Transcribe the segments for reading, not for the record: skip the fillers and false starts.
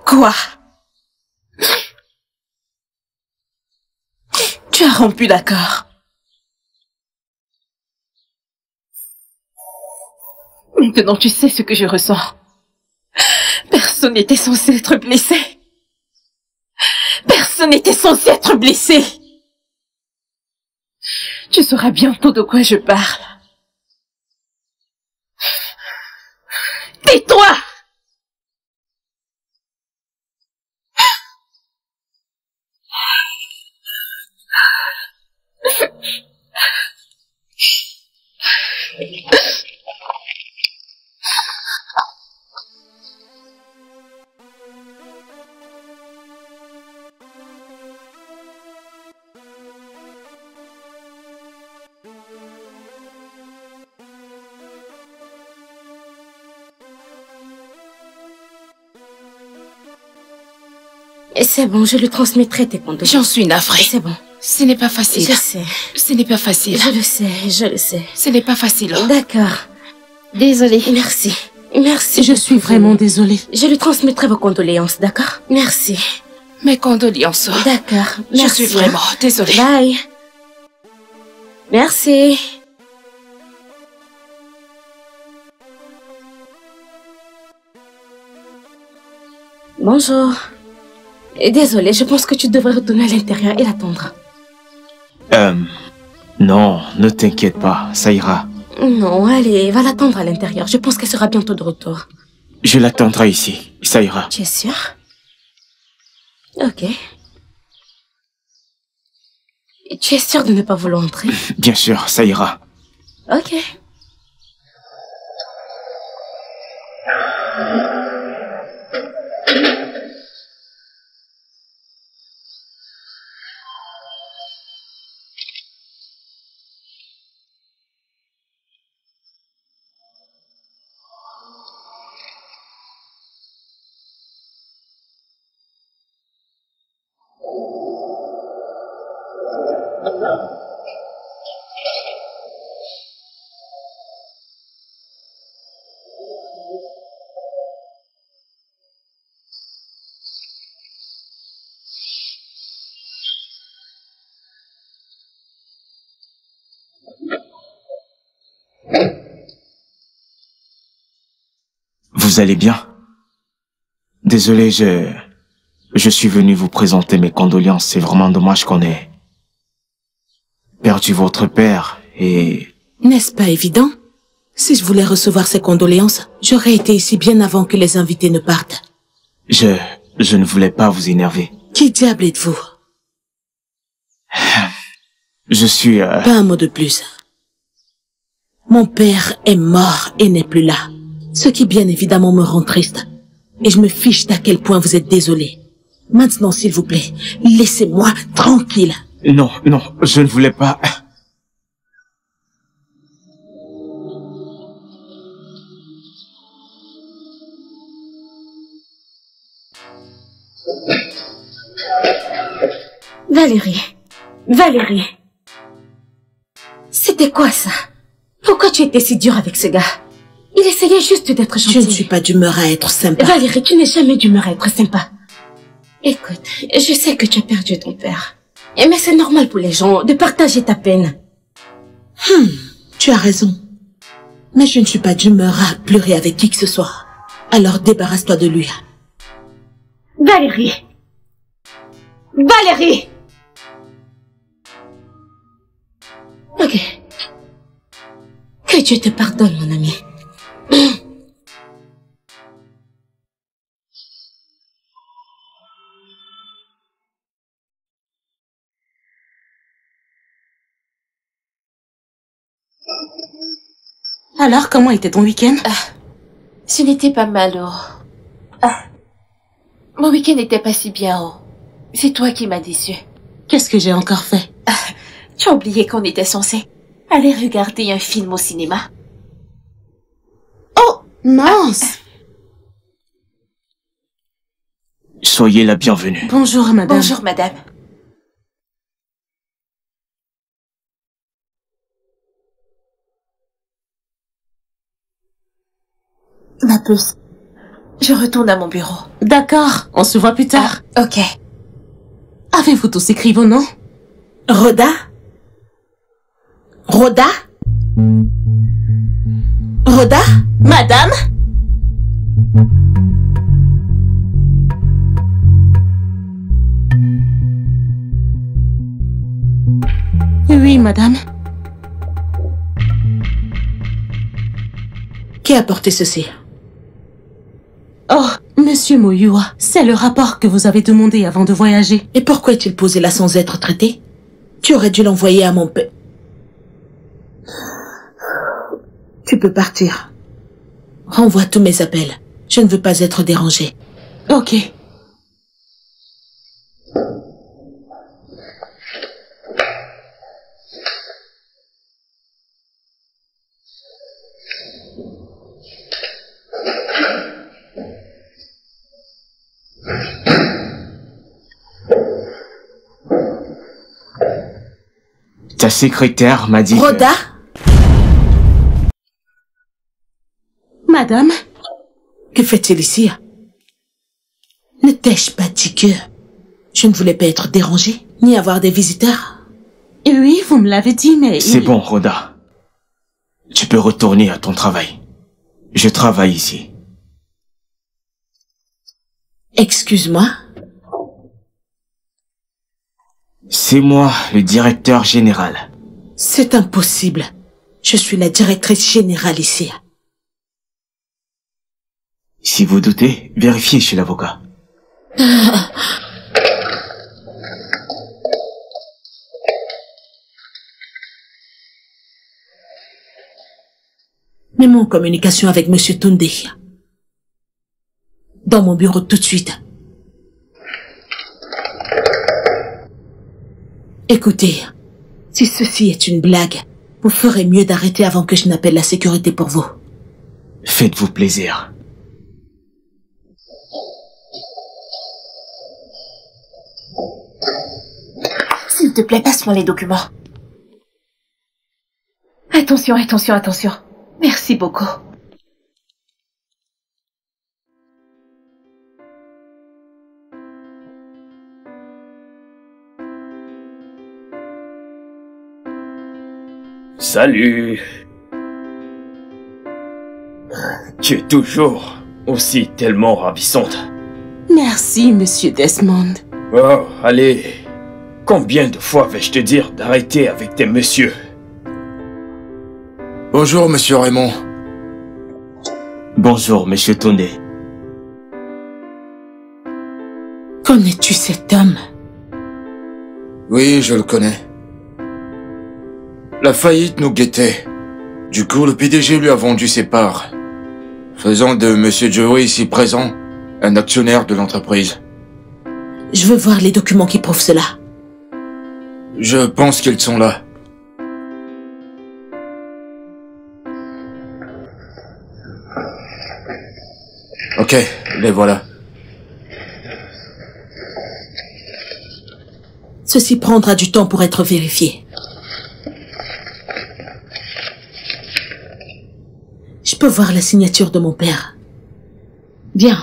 Quoi? Tu as rompu l'accord. Maintenant, tu sais ce que je ressens. Personne n'était censé être blessé. Personne n'était censé être blessé. Tu sauras bientôt de quoi je parle. Tais-toi! C'est bon, je lui transmettrai tes condoléances. J'en suis navrée. C'est bon. Ce n'est pas facile. Je sais. Ce n'est pas facile. Je le sais, je le sais. Ce n'est pas facile. D'accord. Désolée. Merci. Merci. Je suis vraiment désolée. Je lui transmettrai vos condoléances, d'accord? Merci. Mes condoléances. D'accord. Je suis vraiment désolée. Bye. Merci. Bonjour. Désolée, je pense que tu devrais retourner à l'intérieur et l'attendre. Non, ne t'inquiète pas, ça ira. Non, allez, va l'attendre à l'intérieur. Je pense qu'elle sera bientôt de retour. Je l'attendrai ici, ça ira. Tu es sûr? Ok. Tu es sûr de ne pas vouloir entrer? Bien sûr, ça ira. Ok. Vous allez bien? Désolé, je suis venu vous présenter mes condoléances. C'est vraiment dommage qu'on ait perdu votre père et... N'est-ce pas évident? Si je voulais recevoir ces condoléances, j'aurais été ici bien avant que les invités ne partent. Je ne voulais pas vous énerver. Qui diable êtes-vous? Je suis... Pas un mot de plus. Mon père est mort et n'est plus là. Ce qui bien évidemment me rend triste. Et je me fiche d'à quel point vous êtes désolé. Maintenant, s'il vous plaît, laissez-moi tranquille. Non, non, je ne voulais pas... Valérie. Valérie. C'était quoi ça? Pourquoi tu étais si dure avec ce gars? Il essayait juste d'être gentil. Je ne suis pas d'humeur à être sympa. Valérie, tu n'es jamais d'humeur à être sympa. Écoute, je sais que tu as perdu ton père. Mais c'est normal pour les gens de partager ta peine. Tu as raison. Mais je ne suis pas d'humeur à pleurer avec qui que ce soit. Alors débarrasse-toi de lui. Valérie. Valérie. Ok. Que Dieu te pardonne, mon ami. Alors, comment était ton week-end? Ce n'était pas mal, oh. Mon week-end n'était pas si bien, oh. C'est toi qui m'as déçu. Qu'est-ce que j'ai encore fait? J'ai oublié qu'on était censé aller regarder un film au cinéma. Oh, mince. Soyez la bienvenue. Bonjour, madame. Bonjour, madame. Ma puce, je retourne à mon bureau. D'accord, on se voit plus tard. Ok. Avez-vous tous écrit vos noms? Rhoda? Rhoda? Rhoda? Madame? Oui, madame. Qui a apporté ceci? Oh, monsieur Moyua, c'est le rapport que vous avez demandé avant de voyager. Et pourquoi est-il posé là sans être traité? Tu aurais dû l'envoyer à mon père. Tu peux partir. Renvoie tous mes appels. Je ne veux pas être dérangée. Ok. Ta secrétaire m'a dit Rhoda? Madame? Que fait-il ici? Ne t'ai-je pas dit que je ne voulais pas être dérangée, ni avoir des visiteurs? Oui, vous me l'avez dit, mais... C'est bon, Rhoda. Tu peux retourner à ton travail. Je travaille ici. Excuse-moi? C'est moi, le directeur général. C'est impossible. Je suis la directrice générale ici. Si vous doutez, vérifiez chez l'avocat. Mets-moi en communication avec Monsieur Tunde. Dans mon bureau tout de suite. Écoutez, si ceci est une blague, vous ferez mieux d'arrêter avant que je n'appelle la sécurité pour vous. Faites-vous plaisir. S'il te plaît, passe-moi les documents. Attention, attention, attention. Merci beaucoup. Salut. Tu es toujours aussi tellement ravissante. Merci, monsieur Desmond. Oh, allez. Combien de fois vais-je te dire d'arrêter avec tes messieurs? Bonjour, monsieur Raymond. Bonjour, monsieur Tunde. Connais-tu cet homme? Oui, je le connais. La faillite nous guettait. Du coup, le PDG lui a vendu ses parts, faisant de monsieur Joey ici présent un actionnaire de l'entreprise. Je veux voir les documents qui prouvent cela. Je pense qu'ils sont là. Ok, les voilà. Ceci prendra du temps pour être vérifié. Je peux voir la signature de mon père. Bien.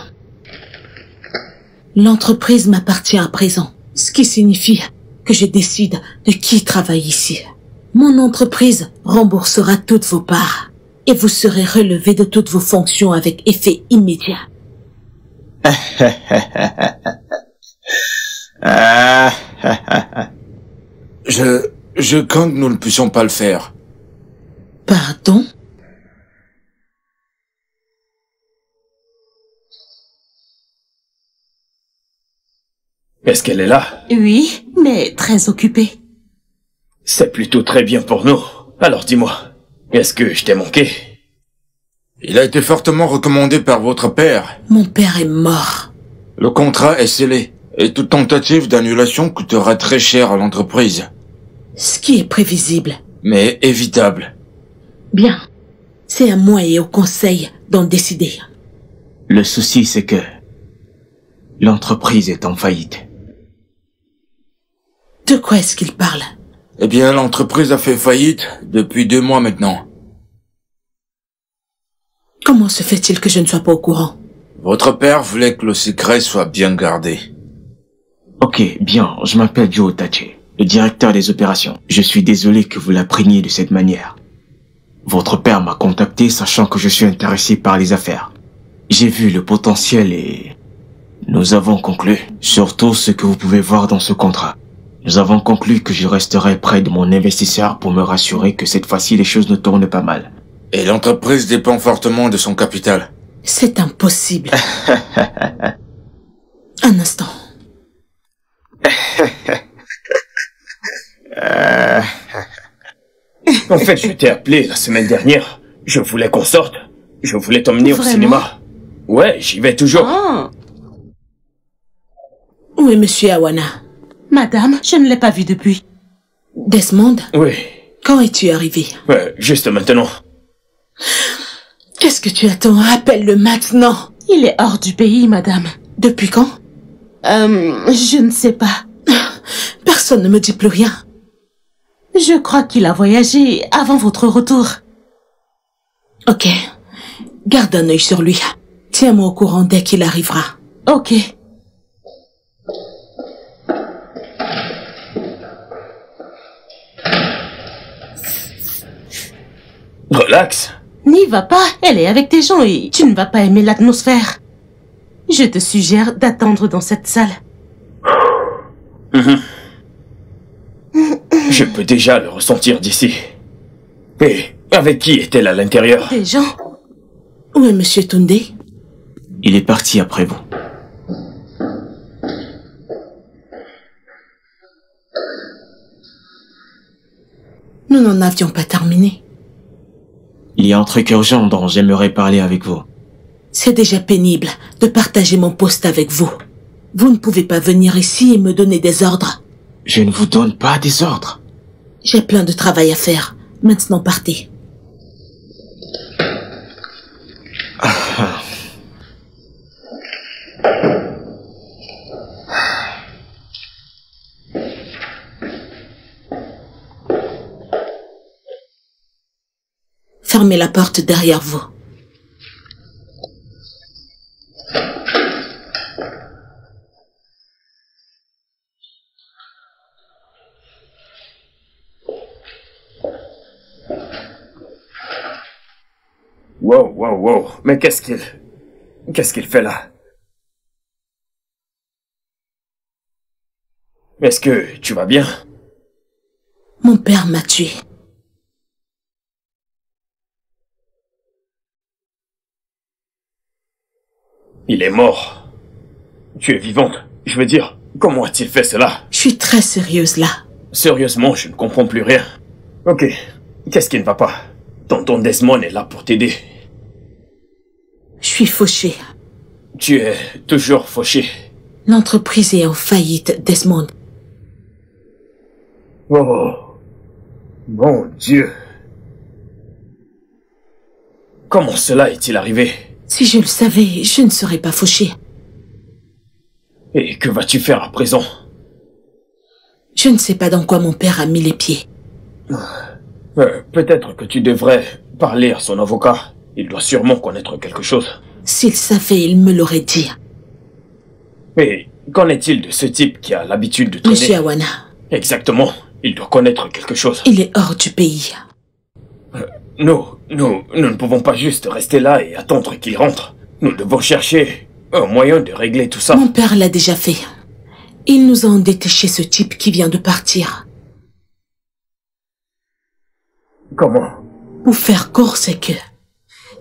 L'entreprise m'appartient à présent, ce qui signifie que je décide de qui travaille ici. Mon entreprise remboursera toutes vos parts et vous serez relevé de toutes vos fonctions avec effet immédiat. Je crains que nous ne puissions pas le faire. Pardon? Est-ce qu'elle est là? Oui, mais très occupée. C'est plutôt très bien pour nous. Alors dis-moi, est-ce que je t'ai manqué? Il a été fortement recommandé par votre père. Mon père est mort. Le contrat est scellé, et toute tentative d'annulation coûtera très cher à l'entreprise. Ce qui est prévisible. Mais évitable. Bien. C'est à moi et au conseil d'en décider. Le souci, c'est que l'entreprise est en faillite. De quoi est-ce qu'il parle? Eh bien, l'entreprise a fait faillite depuis 2 mois maintenant. Comment se fait-il que je ne sois pas au courant? Votre père voulait que le secret soit bien gardé. Ok, bien, je m'appelle Joe Tache, le directeur des opérations. Je suis désolé que vous l'appreniez de cette manière. Votre père m'a contacté sachant que je suis intéressé par les affaires. J'ai vu le potentiel et nous avons conclu, surtout ce que vous pouvez voir dans ce contrat. Nous avons conclu que je resterai près de mon investisseur pour me rassurer que cette fois-ci les choses ne tournent pas mal. Et l'entreprise dépend fortement de son capital. C'est impossible. Un instant. En fait, je t'ai appelé la semaine dernière. Je voulais qu'on sorte. Je voulais t'emmener au cinéma. Ouais, j'y vais toujours. Ah. Où est Monsieur Awana? Madame, je ne l'ai pas vu depuis. Desmond? Oui. Quand es-tu arrivé? Juste maintenant. Qu'est-ce que tu attends? Appelle-le maintenant. Il est hors du pays, madame. Depuis quand? Je ne sais pas. Personne ne me dit plus rien. Je crois qu'il a voyagé avant votre retour. Ok. Garde un œil sur lui. Tiens-moi au courant dès qu'il arrivera. Ok. Relax. N'y va pas, elle est avec tes gens et tu ne vas pas aimer l'atmosphère. Je te suggère d'attendre dans cette salle. Je peux déjà le ressentir d'ici. Et avec qui est-elle à l'intérieur? Des gens? Où est Monsieur Tunde? Il est parti après vous. Nous n'en avions pas terminé. Il y a un truc urgent dont j'aimerais parler avec vous. C'est déjà pénible de partager mon poste avec vous. Vous ne pouvez pas venir ici et me donner des ordres. Je ne vous donne pas des ordres. J'ai plein de travail à faire. Maintenant, partez. Fermez la porte derrière vous. Wow. Mais qu'est-ce qu'il fait là? Est-ce que tu vas bien? Mon père m'a tué. Il est mort. Tu es vivante. Je veux dire, comment a-t-il fait cela? Je suis très sérieuse là. Sérieusement, je ne comprends plus rien. Ok, qu'est-ce qui ne va pas? Tonton Desmond est là pour t'aider. Je suis fauchée. Tu es toujours fauché. L'entreprise est en faillite, Desmond. Oh, mon Dieu. Comment cela est-il arrivé? Si je le savais, je ne serais pas fauchée. Et que vas-tu faire à présent? Je ne sais pas dans quoi mon père a mis les pieds. Peut-être que tu devrais parler à son avocat. Il doit sûrement connaître quelque chose. S'il savait, il me l'aurait dit. Mais qu'en est-il de ce type qui a l'habitude de traîner? Monsieur Awana. Exactement. Il doit connaître quelque chose. Il est hors du pays. Nous ne pouvons pas juste rester là et attendre qu'il rentre. Nous devons chercher un moyen de régler tout ça. Mon père l'a déjà fait. Il nous a endettés chez ce type qui vient de partir. Comment? Pour faire court, c'est que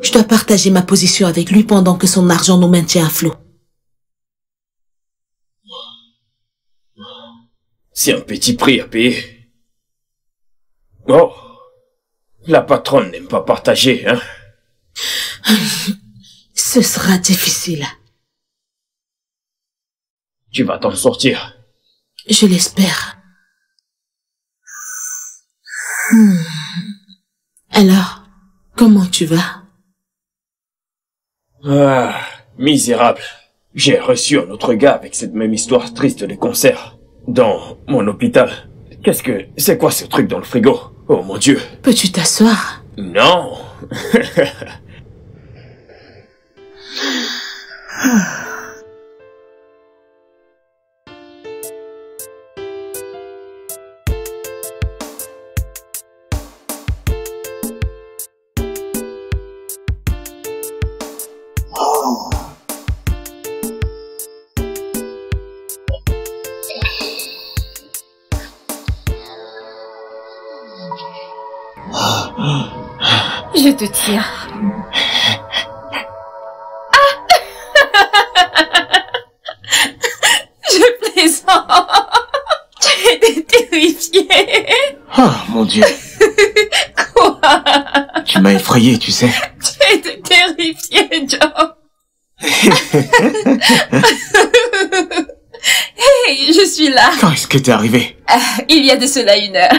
je dois partager ma position avec lui pendant que son argent nous maintient à flot. C'est un petit prix à payer. Oh, la patronne n'aime pas partager, hein? Ce sera difficile. Tu vas t'en sortir. Je l'espère. Alors, comment tu vas? Ah, misérable. J'ai reçu un autre gars avec cette même histoire triste des concerts. Dans mon hôpital. C'est quoi ce truc dans le frigo? Oh mon Dieu. Peux-tu t'asseoir? Non. Je te tiens. Je plaisante. Tu étais terrifiée. Oh, mon Dieu. Quoi? Tu m'as effrayé, tu sais. Tu étais terrifiée, Joe. Hey, je suis là. Quand est-ce que t'es arrivé? Il y a de cela 1 heure.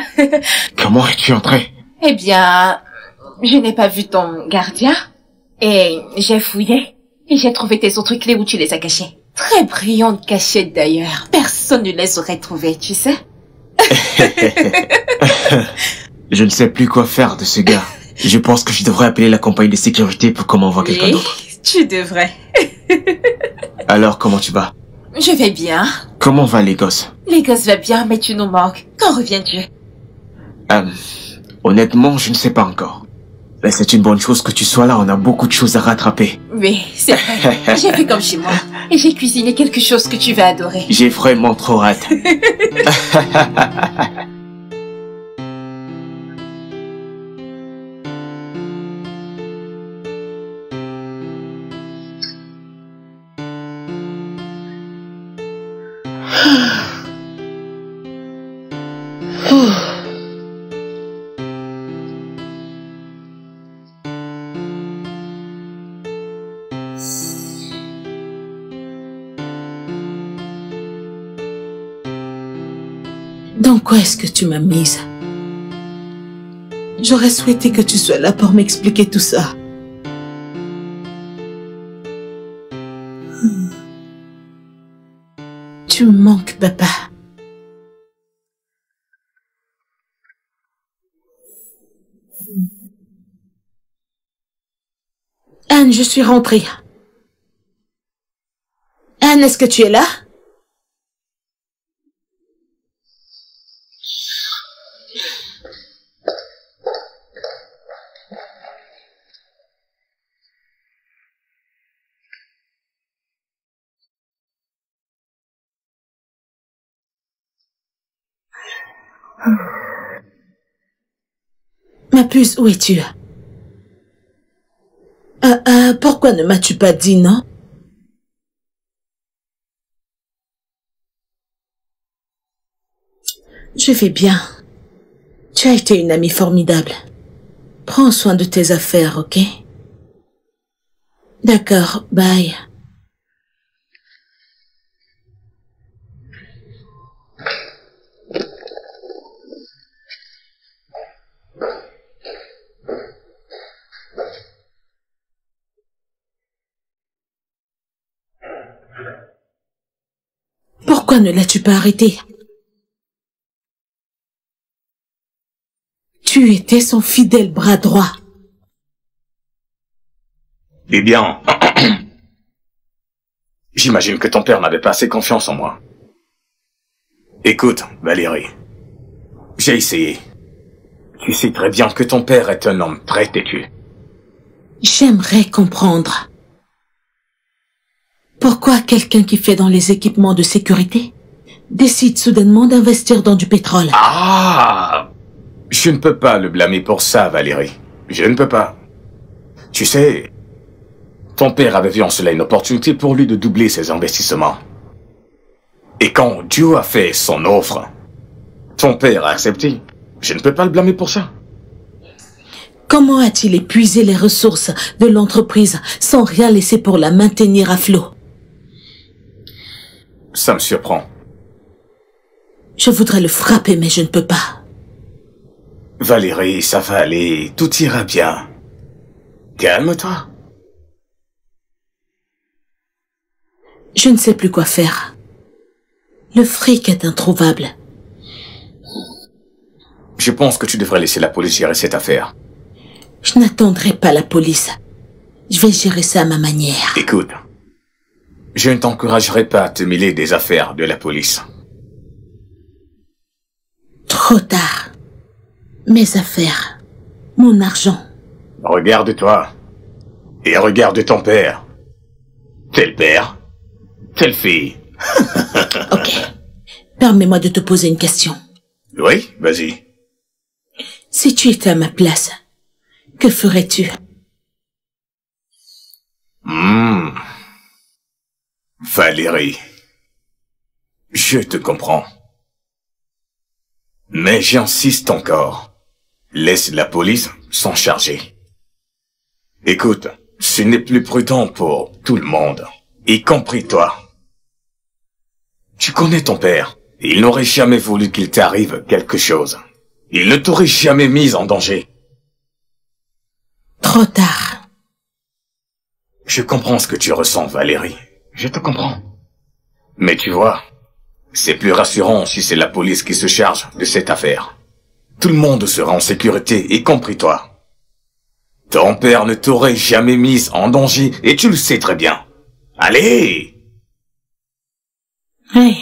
Comment es-tu entré? Eh bien, je n'ai pas vu ton gardien. Et j'ai fouillé. Et j'ai trouvé tes autres clés où tu les as cachées. Très brillantes cachettes d'ailleurs. Personne ne les aurait trouvées, tu sais. Je ne sais plus quoi faire de ce gars. Je pense que je devrais appeler la compagnie de sécurité pour qu'on m'envoie quelqu'un d'autre. Tu devrais. Alors, comment tu vas? Je vais bien. Comment va les gosses? Les gosses vont bien, mais tu nous manques. Quand reviens-tu? Honnêtement, je ne sais pas encore. Mais c'est une bonne chose que tu sois là, on a beaucoup de choses à rattraper. Oui, c'est vrai. J'ai fait comme chez moi. Et j'ai cuisiné quelque chose que tu vas adorer. J'ai vraiment trop hâte. Dans quoi est-ce que tu m'as mise? J'aurais souhaité que tu sois là pour m'expliquer tout ça. Tu me manques, papa. Anne, je suis rentrée. Anne, est-ce que tu es là? Ma puce, où es-tu? Pourquoi ne m'as-tu pas dit, non? Je vais bien. Tu as été une amie formidable. Prends soin de tes affaires, ok? D'accord, bye. Pourquoi ne l'as-tu pas arrêté? Tu étais son fidèle bras droit. Eh bien, j'imagine que ton père n'avait pas assez confiance en moi. Écoute, Valérie, j'ai essayé. Tu sais très bien que ton père est un homme très têtu. J'aimerais comprendre. Pourquoi quelqu'un qui fait dans les équipements de sécurité décide soudainement d'investir dans du pétrole? Ah! Je ne peux pas le blâmer pour ça, Valérie. Je ne peux pas. Tu sais, ton père avait vu en cela une opportunité pour lui de doubler ses investissements. Et quand Dieu a fait son offre, ton père a accepté. Je ne peux pas le blâmer pour ça. Comment a-t-il épuisé les ressources de l'entreprise sans rien laisser pour la maintenir à flot? Ça me surprend. Je voudrais le frapper, mais je ne peux pas. Valérie, ça va aller, tout ira bien. Calme-toi. Je ne sais plus quoi faire. Le fric est introuvable. Je pense que tu devrais laisser la police gérer cette affaire. Je n'attendrai pas la police. Je vais gérer ça à ma manière. Écoute, je ne t'encouragerai pas à te mêler des affaires de la police. Trop tard. Mes affaires. Mon argent. Regarde-toi. Et regarde ton père. Tel père. Telle fille. Ok. Permets-moi de te poser une question. Oui, vas-y. Si tu étais à ma place, que ferais-tu? Valérie. Je te comprends. Mais j'insiste encore. Laisse la police s'en charger. Écoute, ce n'est plus prudent pour tout le monde, y compris toi. Tu connais ton père. Il n'aurait jamais voulu qu'il t'arrive quelque chose. Il ne t'aurait jamais mise en danger. Trop tard. Je comprends ce que tu ressens, Valérie. Je te comprends. Mais tu vois, c'est plus rassurant si c'est la police qui se charge de cette affaire. Tout le monde sera en sécurité, y compris toi. Ton père ne t'aurait jamais mise en danger, et tu le sais très bien. Allez! Oui.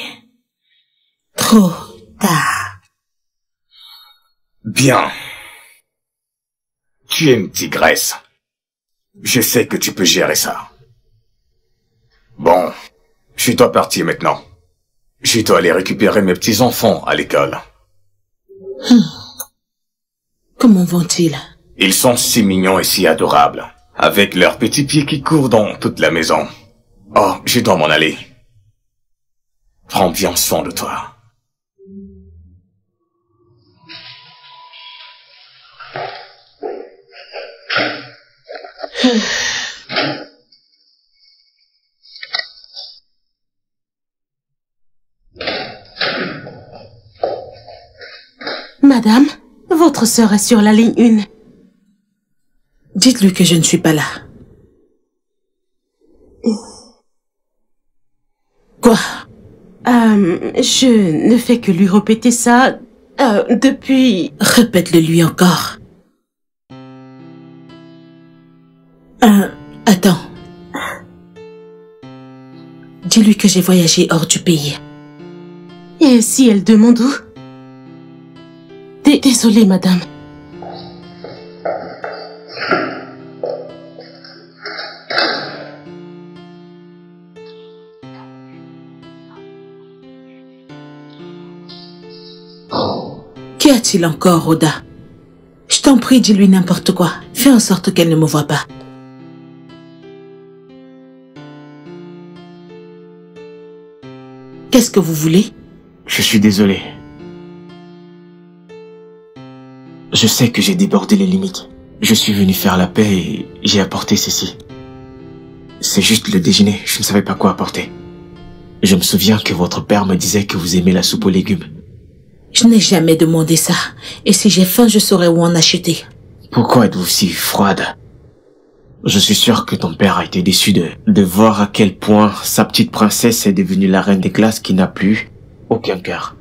Trop tard. Bien. Tu es une tigresse. Je sais que tu peux gérer ça. Bon, je dois partir maintenant. Je dois aller récupérer mes petits-enfants à l'école. Comment vont-ils? Ils sont si mignons et si adorables, avec leurs petits pieds qui courent dans toute la maison. Oh, je dois m'en aller. Prends bien soin de toi. Madame, votre sœur est sur la ligne 1. Dites-lui que je ne suis pas là. Quoi? Je ne fais que lui répéter ça depuis... Répète-le lui encore. Attends. Dis-lui que j'ai voyagé hors du pays. Et si elle demande où? Désolée, madame. Qu'y a-t-il encore, Oda? Je t'en prie, dis-lui n'importe quoi. Fais en sorte qu'elle ne me voie pas. Qu'est-ce que vous voulez? Je suis désolé. Je sais que j'ai débordé les limites. Je suis venu faire la paix et j'ai apporté ceci. C'est juste le déjeuner, je ne savais pas quoi apporter. Je me souviens que votre père me disait que vous aimez la soupe aux légumes. Je n'ai jamais demandé ça. Et si j'ai faim, je saurais où en acheter. Pourquoi êtes-vous si froide? Je suis sûr que ton père a été déçu de voir à quel point sa petite princesse est devenue la reine des glaces qui n'a plus aucun cœur.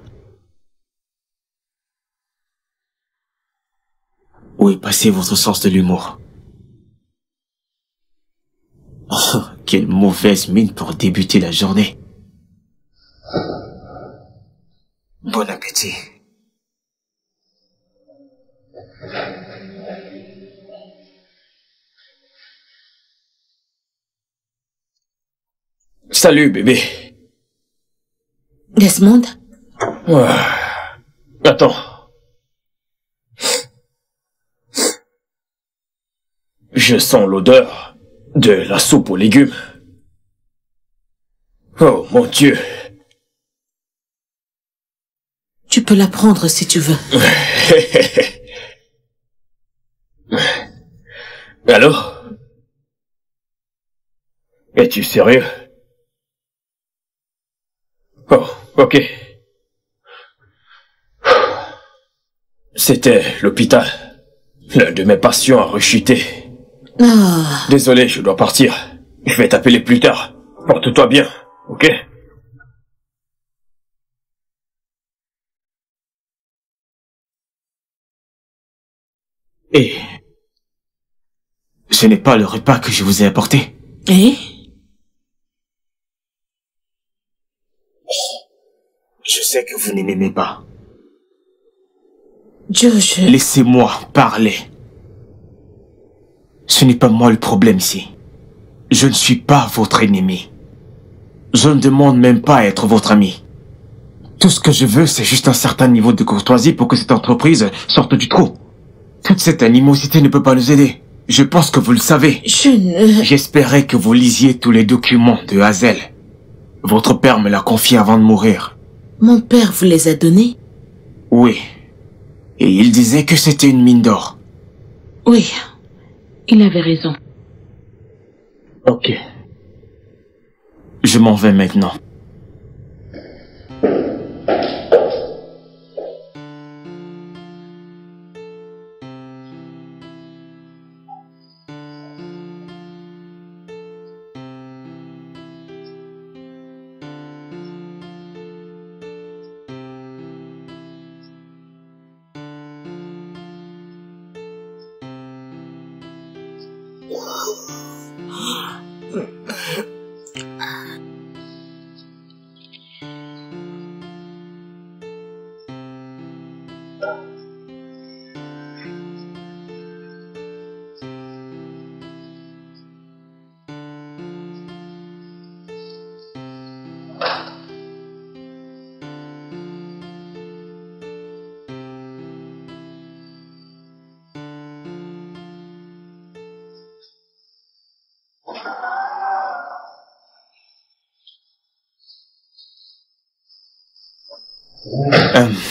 Où est passé votre sens de l'humour? Oh, quelle mauvaise mine pour débuter la journée. Bon appétit. Salut, bébé. Desmond? Attends. Je sens l'odeur de la soupe aux légumes. Oh mon Dieu. Tu peux la prendre si tu veux. Allô? Es-tu sérieux? Oh, ok. C'était l'hôpital. L'un de mes patients a rechuté. Ah. Désolé, je dois partir. Je vais t'appeler plus tard. Porte-toi bien, ok? Et ce n'est pas le repas que je vous ai apporté. Et Je sais que vous ne m'aimez pas. Joe, Laissez-moi parler. Ce n'est pas moi le problème ici. Je ne suis pas votre ennemi. Je ne demande même pas à être votre ami. Tout ce que je veux, c'est juste un certain niveau de courtoisie pour que cette entreprise sorte du trou. Toute cette animosité ne peut pas nous aider. Je pense que vous le savez. J'espérais que vous lisiez tous les documents de Hazel. Votre père me l'a confié avant de mourir. Mon père vous les a donnés? Oui. Et il disait que c'était une mine d'or. Oui, il avait raison. Ok. Je m'en vais maintenant.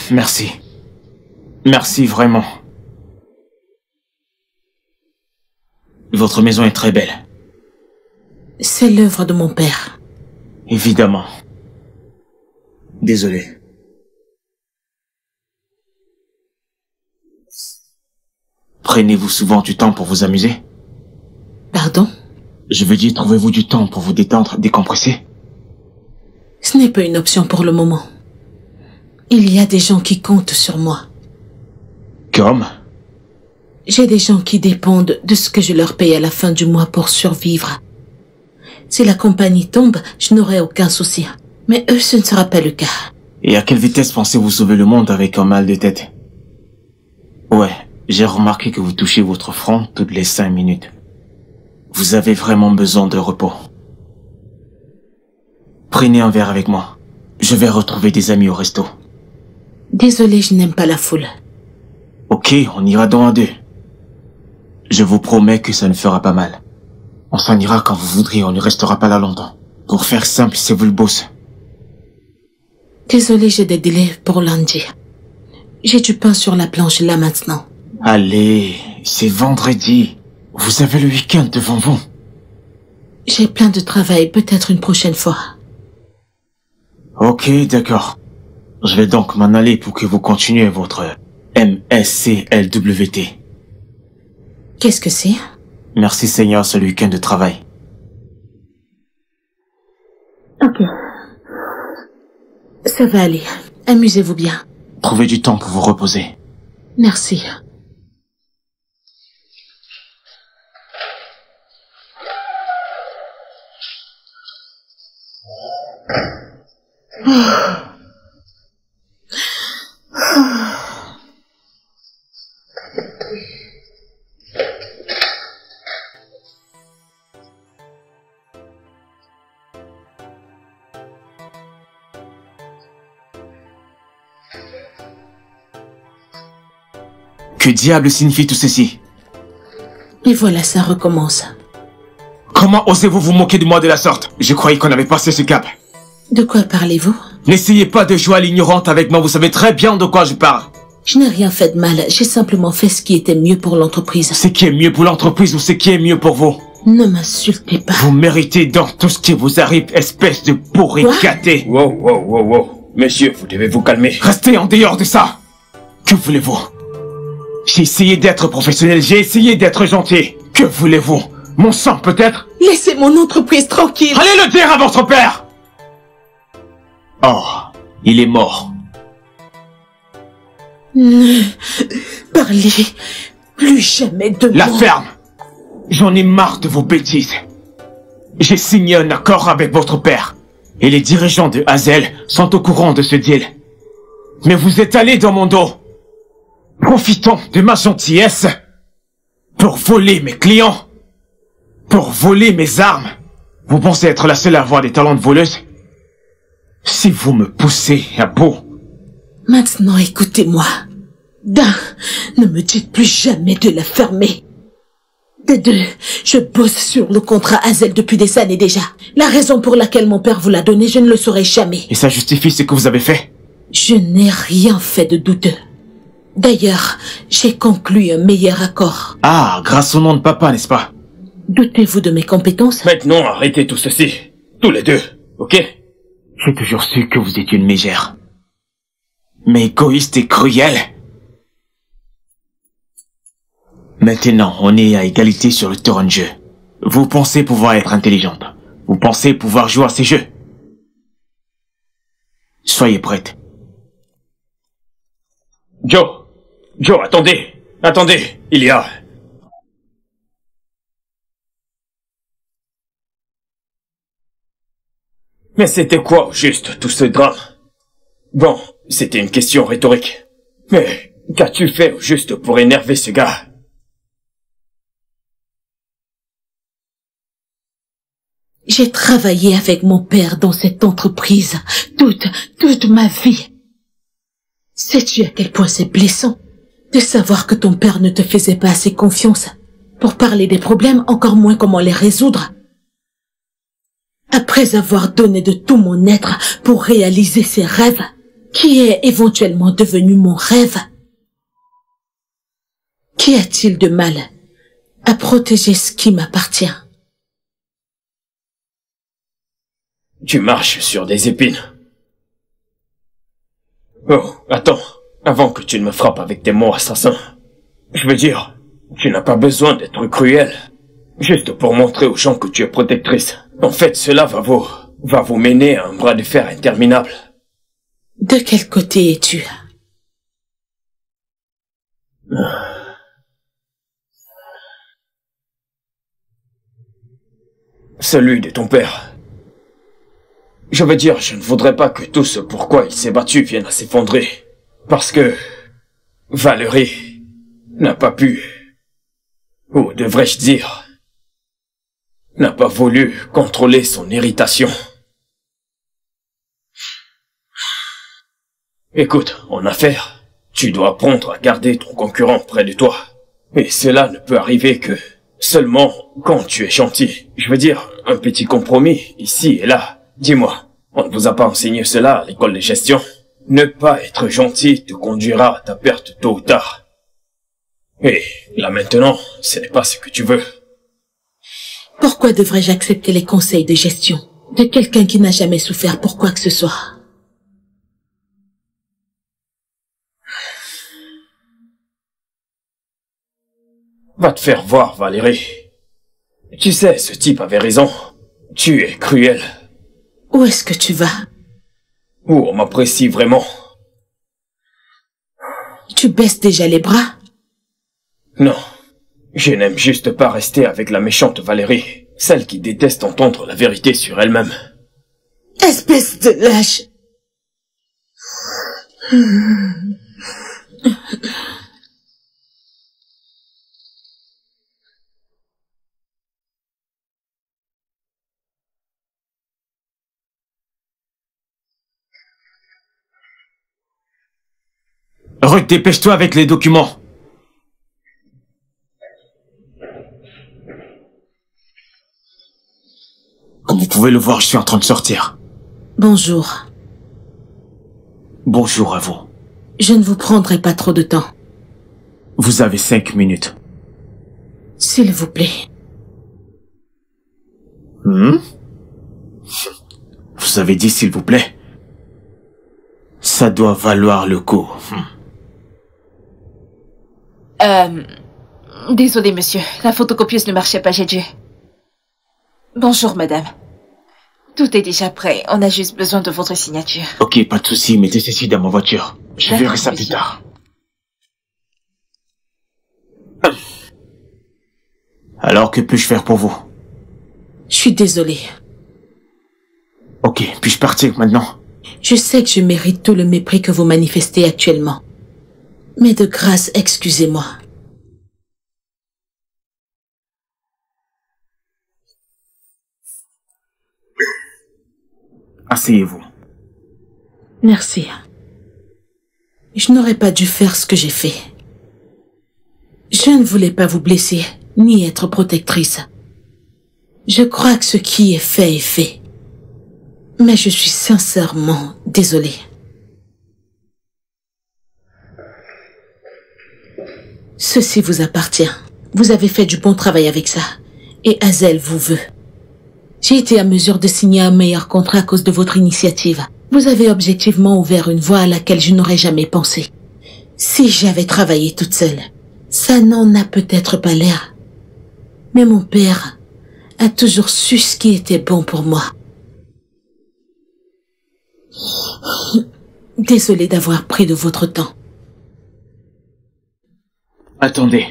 Merci. Merci vraiment. Votre maison est très belle. C'est l'œuvre de mon père. Évidemment. Désolé. Prenez-vous souvent du temps pour vous amuser? Pardon? Je veux dire, trouvez-vous du temps pour vous détendre, décompresser? Ce n'est pas une option pour le moment. Il y a des gens qui comptent sur moi. Comme? J'ai des gens qui dépendent de ce que je leur paye à la fin du mois pour survivre. Si la compagnie tombe, je n'aurai aucun souci. Mais eux, ce ne sera pas le cas. Et à quelle vitesse pensez-vous sauver le monde avec un mal de tête? Ouais, j'ai remarqué que vous touchez votre front toutes les 5 minutes. Vous avez vraiment besoin de repos. Prenez un verre avec moi. Je vais retrouver des amis au resto. Désolé, je n'aime pas la foule. Ok, on ira dans à 2. Je vous promets que ça ne fera pas mal. On s'en ira quand vous voudrez, on ne restera pas là longtemps. Pour faire simple, c'est vous le boss. Désolé, j'ai des délais pour lundi. J'ai du pain sur la planche là maintenant. Allez, c'est vendredi. Vous avez le week-end devant vous. J'ai plein de travail, peut-être une prochaine fois. Ok, d'accord. Je vais donc m'en aller pour que vous continuez votre MSCLWT. Qu'est-ce que c'est? Merci Seigneur, c'est le week-end de travail. Ok. Ça va aller. Amusez-vous bien. Trouvez du temps pour vous reposer. Merci. Que diable signifie tout ceci? Et voilà, ça recommence. Comment osez-vous vous moquer de moi de la sorte? Je croyais qu'on avait passé ce cap. De quoi parlez-vous? N'essayez pas de jouer à l'ignorante avec moi, vous savez très bien de quoi je parle. Je n'ai rien fait de mal, j'ai simplement fait ce qui était mieux pour l'entreprise. Ce qui est mieux pour l'entreprise ou ce qui est mieux pour vous? Ne m'insultez pas. Vous méritez dans tout ce qui vous arrive, espèce de pourri gâté. Wow. Messieurs, vous devez vous calmer. Restez en dehors de ça. Que voulez-vous? J'ai essayé d'être professionnel, j'ai essayé d'être gentil. Que voulez-vous? Mon sang, peut-être? Laissez mon entreprise tranquille. Allez le dire à votre père! Oh, il est mort. Ne parlez plus jamais de La moi. ferme! J'en ai marre de vos bêtises. J'ai signé un accord avec votre père. Et les dirigeants de Hazel sont au courant de ce deal. Mais vous êtes allés dans mon dos, profitant de ma gentillesse pour voler mes clients, pour voler mes armes. Vous pensez être la seule à avoir des talents de voleuse? Si vous me poussez à bout... Maintenant, écoutez-moi. D'un, ne me dites plus jamais de la fermer. De deux, je bosse sur le contrat Hazel depuis des années déjà. La raison pour laquelle mon père vous l'a donné, je ne le saurai jamais. Et ça justifie ce que vous avez fait? Je n'ai rien fait de douteux. D'ailleurs, j'ai conclu un meilleur accord. Ah, grâce au nom de papa, n'est-ce pas? Doutez-vous de mes compétences? Maintenant, arrêtez tout ceci. Tous les deux, ok? J'ai toujours su que vous étiez une mégère. Mais égoïste et cruelle. Maintenant, on est à égalité sur le terrain de jeu. Vous pensez pouvoir être intelligente. Vous pensez pouvoir jouer à ces jeux. Soyez prête. Joe, attendez, il y a... Mais c'était quoi, au juste, tout ce drame? Bon, c'était une question rhétorique. Mais qu'as-tu fait, au juste, pour énerver ce gars? J'ai travaillé avec mon père dans cette entreprise toute ma vie. Sais-tu à quel point c'est blessant de savoir que ton père ne te faisait pas assez confiance pour parler des problèmes, encore moins comment les résoudre? Après avoir donné de tout mon être pour réaliser ses rêves, qui est éventuellement devenu mon rêve, qu'y a-t-il de mal à protéger ce qui m'appartient? Tu marches sur des épines. Oh, attends, avant que tu ne me frappes avec tes mots assassins. Je veux dire, tu n'as pas besoin d'être cruel. Juste pour montrer aux gens que tu es protectrice. En fait, cela va vous mener à un bras de fer interminable. De quel côté es-tu? Celui de ton père. Je veux dire, je ne voudrais pas que tout ce pourquoi il s'est battu vienne à s'effondrer. Parce que Valérie n'a pas pu, ou devrais-je dire, n'a pas voulu contrôler son irritation. Écoute, en affaires, tu dois apprendre à garder ton concurrent près de toi. Et cela ne peut arriver que seulement quand tu es gentil. Je veux dire, un petit compromis, ici et là. Dis-moi, on ne vous a pas enseigné cela à l'école de gestion? Ne pas être gentil te conduira à ta perte tôt ou tard. Et là maintenant, ce n'est pas ce que tu veux. Pourquoi devrais-je accepter les conseils de gestion de quelqu'un qui n'a jamais souffert pour quoi que ce soit? Va te faire voir, Valérie. Tu sais, ce type avait raison. Tu es cruel. Où est-ce que tu vas? Où on m'apprécie vraiment. Tu baisses déjà les bras? Non. Je n'aime juste pas rester avec la méchante Valérie. Celle qui déteste entendre la vérité sur elle-même. Espèce de lâche! Ruth, dépêche-toi avec les documents. Comme vous pouvez le voir, je suis en train de sortir. Bonjour. Bonjour à vous. Je ne vous prendrai pas trop de temps. Vous avez 5 minutes. S'il vous plaît. Vous avez dit s'il vous plaît? Ça doit valoir le coup. Désolé, monsieur. La photocopieuse ne marchait pas, j'ai dû. Bonjour, madame. Tout est déjà prêt. On a juste besoin de votre signature. Ok, pas de souci. Mettez ceci dans ma voiture. Je verrai ça plus tard. Alors, que puis-je faire pour vous? Je suis désolée. Ok, puis-je partir maintenant? Je sais que je mérite tout le mépris que vous manifestez actuellement. Mais de grâce, excusez-moi. Asseyez-vous. Merci. Je n'aurais pas dû faire ce que j'ai fait. Je ne voulais pas vous blesser, ni être protectrice. Je crois que ce qui est fait. Mais je suis sincèrement désolée. Ceci vous appartient. Vous avez fait du bon travail avec ça. Et Hazel vous veut. J'ai été à mesure de signer un meilleur contrat à cause de votre initiative. Vous avez objectivement ouvert une voie à laquelle je n'aurais jamais pensé. Si j'avais travaillé toute seule, ça n'en a peut-être pas l'air. Mais mon père a toujours su ce qui était bon pour moi. Désolée d'avoir pris de votre temps. Attendez.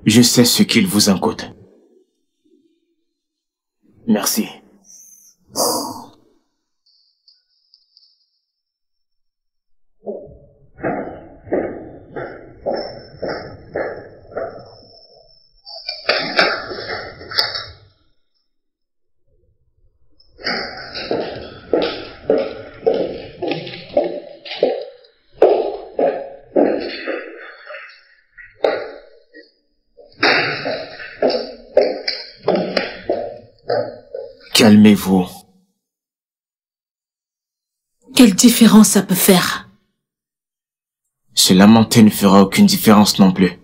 Je sais ce qu'il vous en coûte. Merci. Calmez-vous. Quelle différence ça peut faire? Se lamenter ne fera aucune différence non plus.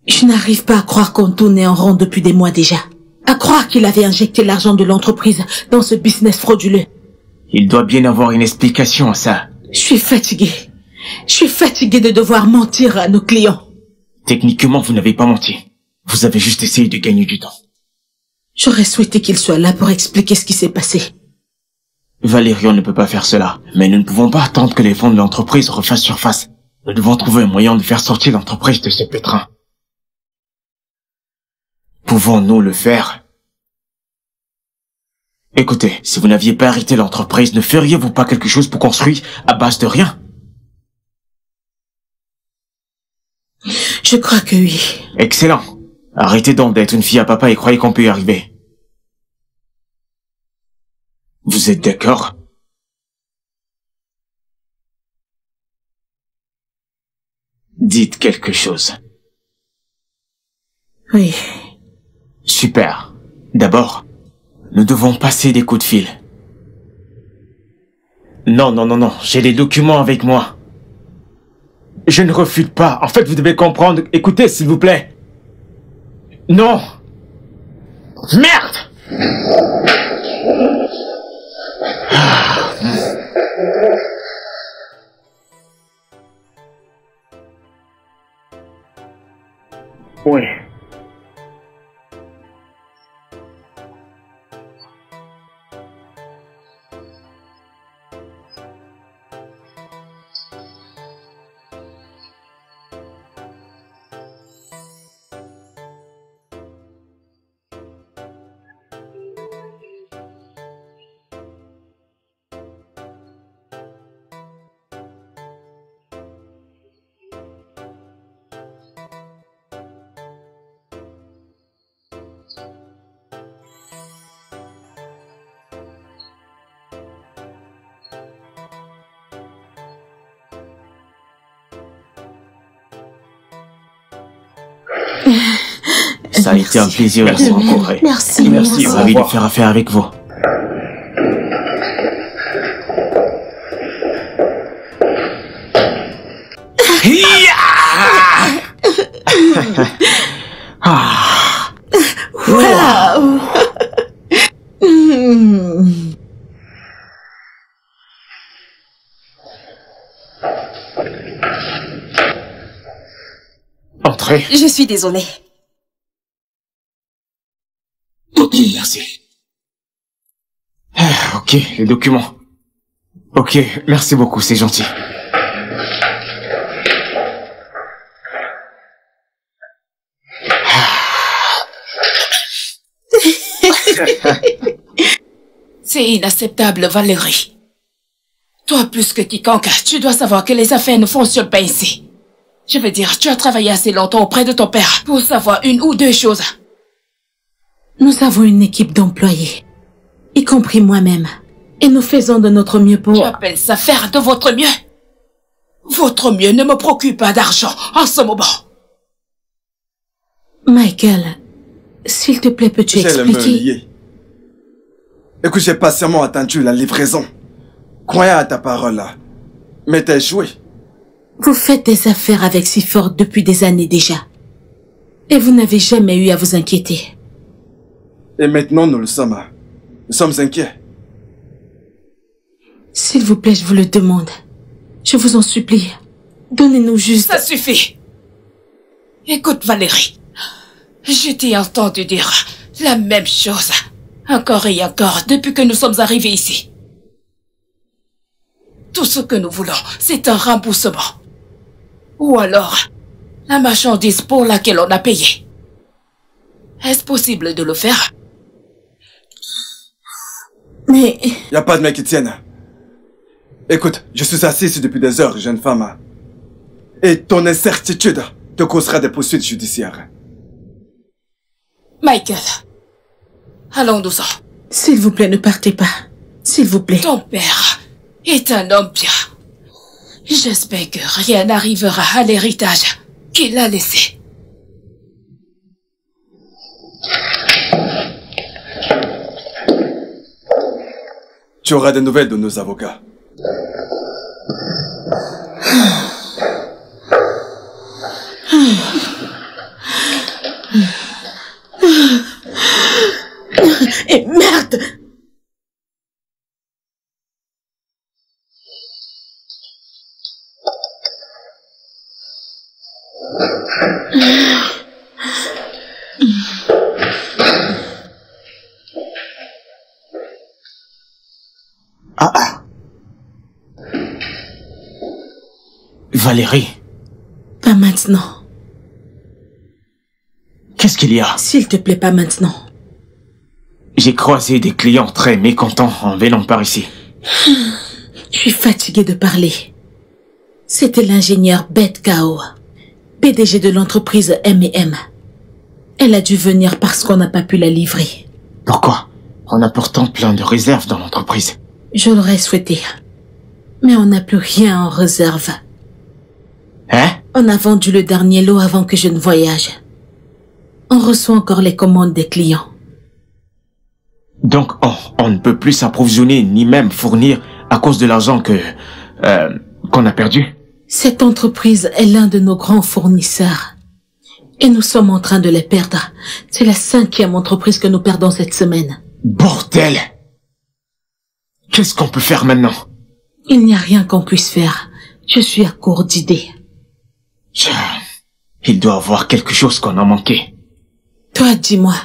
Je n'arrive pas à croire qu'on tournait en rond depuis des mois déjà. À croire qu'il avait injecté l'argent de l'entreprise dans ce business frauduleux. Il doit bien avoir une explication à ça. Je suis fatiguée. Je suis fatiguée de devoir mentir à nos clients. Techniquement, vous n'avez pas menti. Vous avez juste essayé de gagner du temps. J'aurais souhaité qu'il soit là pour expliquer ce qui s'est passé. Valérion ne peut pas faire cela, mais nous ne pouvons pas attendre que les fonds de l'entreprise refassent surface. Nous devons trouver un moyen de faire sortir l'entreprise de ce pétrin. Pouvons-nous le faire? Écoutez, si vous n'aviez pas arrêté l'entreprise, ne feriez-vous pas quelque chose pour construire à base de rien? Je crois que oui. Excellent. Arrêtez donc d'être une fille à papa et croyez qu'on peut y arriver. Vous êtes d'accord? Dites quelque chose. Oui. Super. D'abord, nous devons passer des coups de fil. Non, j'ai les documents avec moi. Je ne refute pas. En fait, vous devez comprendre. Écoutez, s'il vous plaît. Non! Merde! Ouais. Ça a été un plaisir de vous rencontrer. Merci. Merci, ravi de faire affaire avec vous. Wow. Entrez. Je suis désolée. Ok, merci. Ok, les documents. Ok, merci beaucoup, c'est gentil. C'est inacceptable, Valérie. Toi, plus que quiconque, tu dois savoir que les affaires ne fonctionnent pas ici. Je veux dire, tu as travaillé assez longtemps auprès de ton père pour savoir une ou deux choses. Nous avons une équipe d'employés, y compris moi-même. Et nous faisons de notre mieux pour... Tu appelles ça faire de votre mieux? Votre mieux ne me procure pas d'argent en ce moment. Michael, s'il te plaît, peux-tu J'ai le expliquer? lié. Écoute, j'ai patiemment attendu la livraison. Croyant à ta parole là. Mais t'as échoué. Vous faites des affaires avec Seaford depuis des années déjà. Et vous n'avez jamais eu à vous inquiéter. Et maintenant, nous le sommes. Nous sommes inquiets. S'il vous plaît, je vous le demande. Je vous en supplie. Donnez-nous juste... Ça suffit. Écoute, Valérie. Je t'ai entendu dire la même chose. Encore et encore, depuis que nous sommes arrivés ici. Tout ce que nous voulons, c'est un remboursement. Ou alors, la marchandise pour laquelle on a payé. Est-ce possible de le faire? Mais... Y a pas de mec qui tienne. Écoute, je suis assis ici depuis des heures, jeune femme. Et ton incertitude te causera des poursuites judiciaires. Michael, allons-nous-en. S'il vous plaît, ne partez pas. S'il vous plaît. Ton père est un homme bien. J'espère que rien n'arrivera à l'héritage qu'il a laissé. Tu auras des nouvelles de nos avocats. Et merde! Valérie, Pas maintenant. qu'est-ce qu'il y a? S'il te plaît, pas maintenant. J'ai croisé des clients très mécontents en venant par ici. Je suis fatiguée de parler. C'était l'ingénieur Beth Kao, PDG de l'entreprise M&M. Elle a dû venir parce qu'on n'a pas pu la livrer. Pourquoi? On a pourtant plein de réserves dans l'entreprise. Je l'aurais souhaité. Mais on n'a plus rien en réserve. Hein? On a vendu le dernier lot avant que je ne voyage. On reçoit encore les commandes des clients. Donc, on ne peut plus s'approvisionner ni même fournir à cause de l'argent qu'on a perdu? Cette entreprise est l'un de nos grands fournisseurs. Et nous sommes en train de les perdre. C'est la 5e entreprise que nous perdons cette semaine. Bordel! Qu'est-ce qu'on peut faire maintenant? Il n'y a rien qu'on puisse faire. Je suis à court d'idées. Il doit y avoir quelque chose qu'on a manqué. Toi, dis-moi,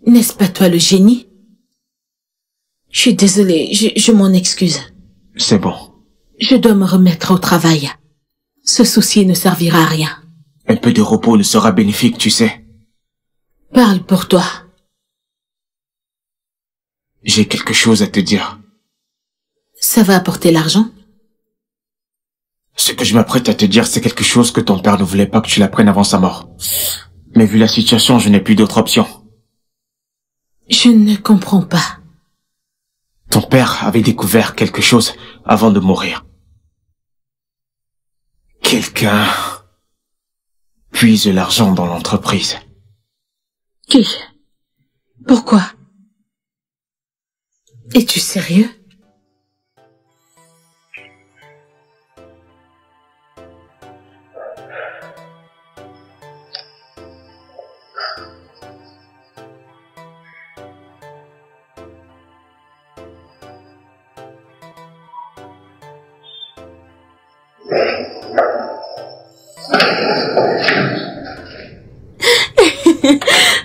n'est-ce pas toi le génie? Je suis désolée, je m'en excuse. C'est bon. Je dois me remettre au travail. Ce souci ne servira à rien. Un peu de repos ne sera bénéfique, tu sais. Parle pour toi. J'ai quelque chose à te dire. Ça va apporter l'argent? Ce que je m'apprête à te dire, c'est quelque chose que ton père ne voulait pas que tu l'apprennes avant sa mort. Mais vu la situation, je n'ai plus d'autre option. Je ne comprends pas. Ton père avait découvert quelque chose avant de mourir. Quelqu'un puise l'argent dans l'entreprise. Qui? Pourquoi? Es-tu sérieux?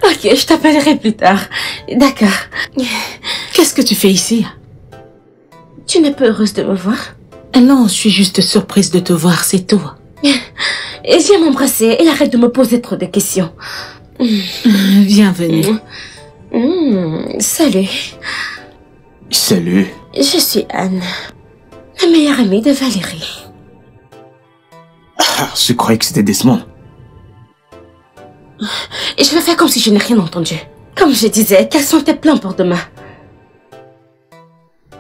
Ok, je t'appellerai plus tard. D'accord. Qu'est-ce que tu fais ici? Tu n'es pas heureuse de me voir? Non, je suis juste surprise de te voir, c'est tout. Et viens m'embrasser et arrête de me poser trop de questions. Bienvenue. Salut. Salut. Je suis Anne, la meilleure amie de Valérie. Ah, je croyais que c'était Desmond. Et je vais faire comme si je n'ai rien entendu. Comme je disais, quels sont tes plans pour demain?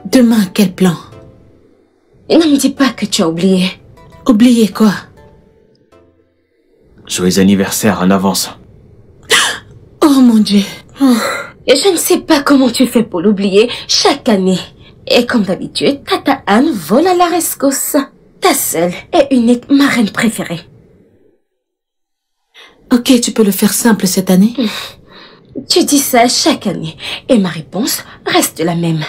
Demain, quel plan? Et ne me dis pas que tu as oublié. Oubliez quoi? Joyeux anniversaire en avance. Oh mon Dieu. Et je ne sais pas comment tu fais pour l'oublier chaque année. Et comme d'habitude, Tata Anne vole à la rescousse. Ta seule et unique marraine préférée. Ok, tu peux le faire simple cette année? Tu dis ça chaque année. Et ma réponse reste la même.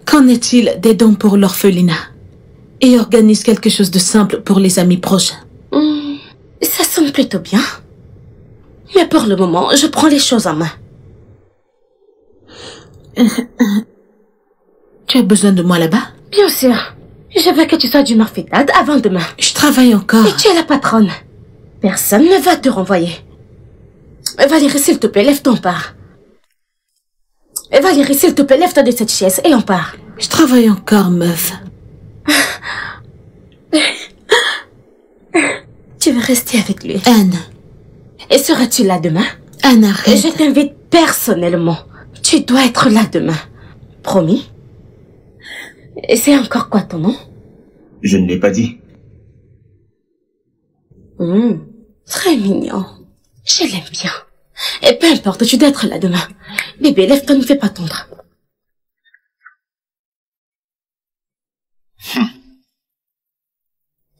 Qu'en est-il des dons pour l'orphelinat? Et organise quelque chose de simple pour les amis proches. Ça sonne plutôt bien. Mais pour le moment, je prends les choses en main. Tu as besoin de moi là-bas? Bien sûr. Je veux que tu sois d'humeur fêtade avant demain. Je travaille encore. Et tu es la patronne. Personne ne va te renvoyer. Valérie, s'il te plaît, lève ton part. Valérie, s'il te plaît, lève-toi de cette chaise et on part. Je travaille encore, meuf. Tu veux rester avec lui? Anne. Et seras-tu là demain? Anne, arrête. Je t'invite personnellement. Tu dois être là demain. Promis? Et c'est encore quoi ton nom? Je ne l'ai pas dit. Très mignon. Je l'aime bien. Et peu importe, tu dois être là demain. Bébé, lève-toi, ne fais pas tondre.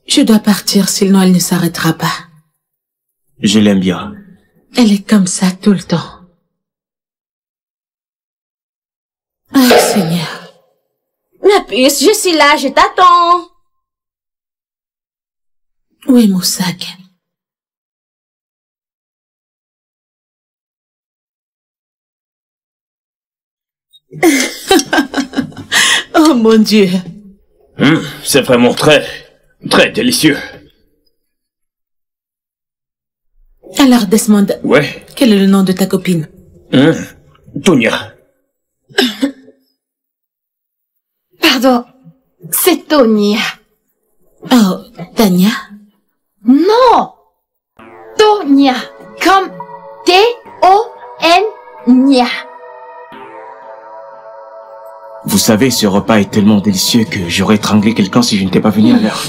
Je dois partir, sinon elle ne s'arrêtera pas. Je l'aime bien. Elle est comme ça tout le temps. Ah, Seigneur. Ma puce, je suis là, je t'attends. Où est mon sac? Oh mon Dieu. C'est vraiment très délicieux. Alors, Desmond, Ouais. quel est le nom de ta copine? Tonia. Pardon, c'est Tony. Oh, Tania? Non! Tonya, comme T-O-N-Nia. Vous savez, ce repas est tellement délicieux que j'aurais étranglé quelqu'un si je n'étais pas venu à l'heure.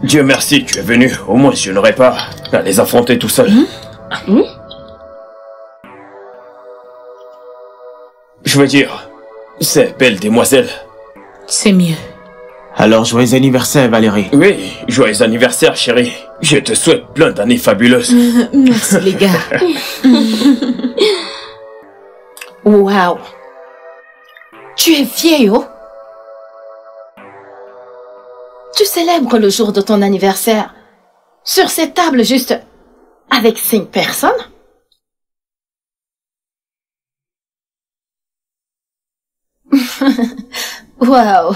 Dieu merci, tu es venu. Au moins, je n'aurais pas à les affronter tout seul. Je veux dire, ces belles demoiselles. C'est mieux. Alors, joyeux anniversaire, Valérie. Oui, joyeux anniversaire, chérie. Je te souhaite plein d'années fabuleuses. Merci, les gars. Waouh! Tu es vieille, oh? Tu célèbres le jour de ton anniversaire sur cette table juste avec 5 personnes? Waouh!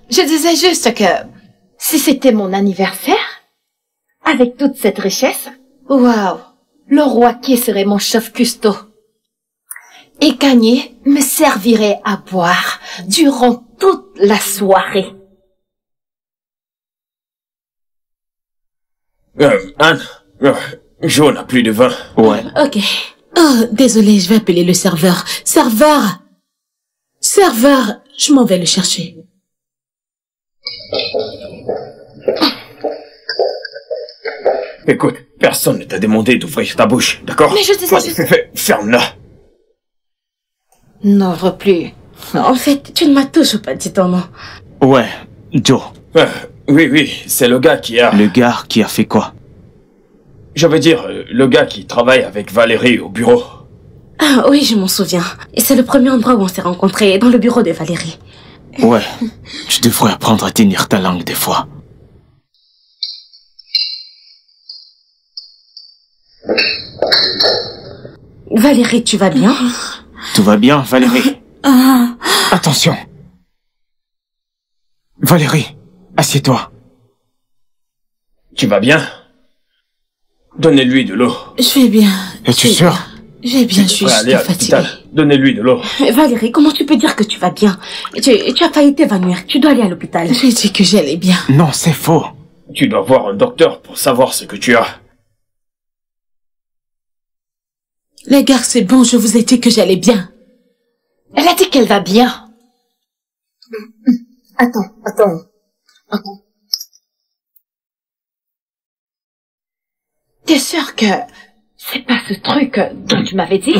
Je disais juste que si c'était mon anniversaire, avec toute cette richesse, waouh! Le roi qui serait mon chef custo. Et Kanye me servirait à boire durant toute la soirée. Anne, Jo n'a plus de vin. Ouais. Ok. Oh, désolé, je vais appeler le serveur. Serveur! Serveur! Je m'en vais le chercher. Écoute, personne ne t'a demandé d'ouvrir ta bouche, d'accord? Mais je disais Vas-y, juste... ferme-la. N'ouvre plus. En fait, tu ne m'as toujours pas dit ton nom. Ouais, Joe. Oui, c'est le gars qui a... Le gars qui a fait quoi? Je veux dire, le gars qui travaille avec Valérie au bureau. Ah oui, je m'en souviens. Et c'est le premier endroit où on s'est rencontrés, dans le bureau de Valérie. Ouais, tu devrais apprendre à tenir ta langue des fois. Valérie, tu vas bien? Tout va bien, Valérie? Attention. Valérie, assieds-toi. Tu vas bien? Donnez-lui de l'eau. Je vais bien. Es-tu sûr? Je vais bien, je suis Allez juste à l'hôpital. fatiguée. Donnez-lui de l'eau. Valérie, comment tu peux dire que tu vas bien? Tu as failli t'évanouir. Tu dois aller à l'hôpital. J'ai dit que j'allais bien. Non, c'est faux. Tu dois voir un docteur pour savoir ce que tu as. Les gars, c'est bon, je vous ai dit que j'allais bien. Elle a dit qu'elle va bien. Attends. T'es sûre que c'est pas ce truc dont tu m'avais dit?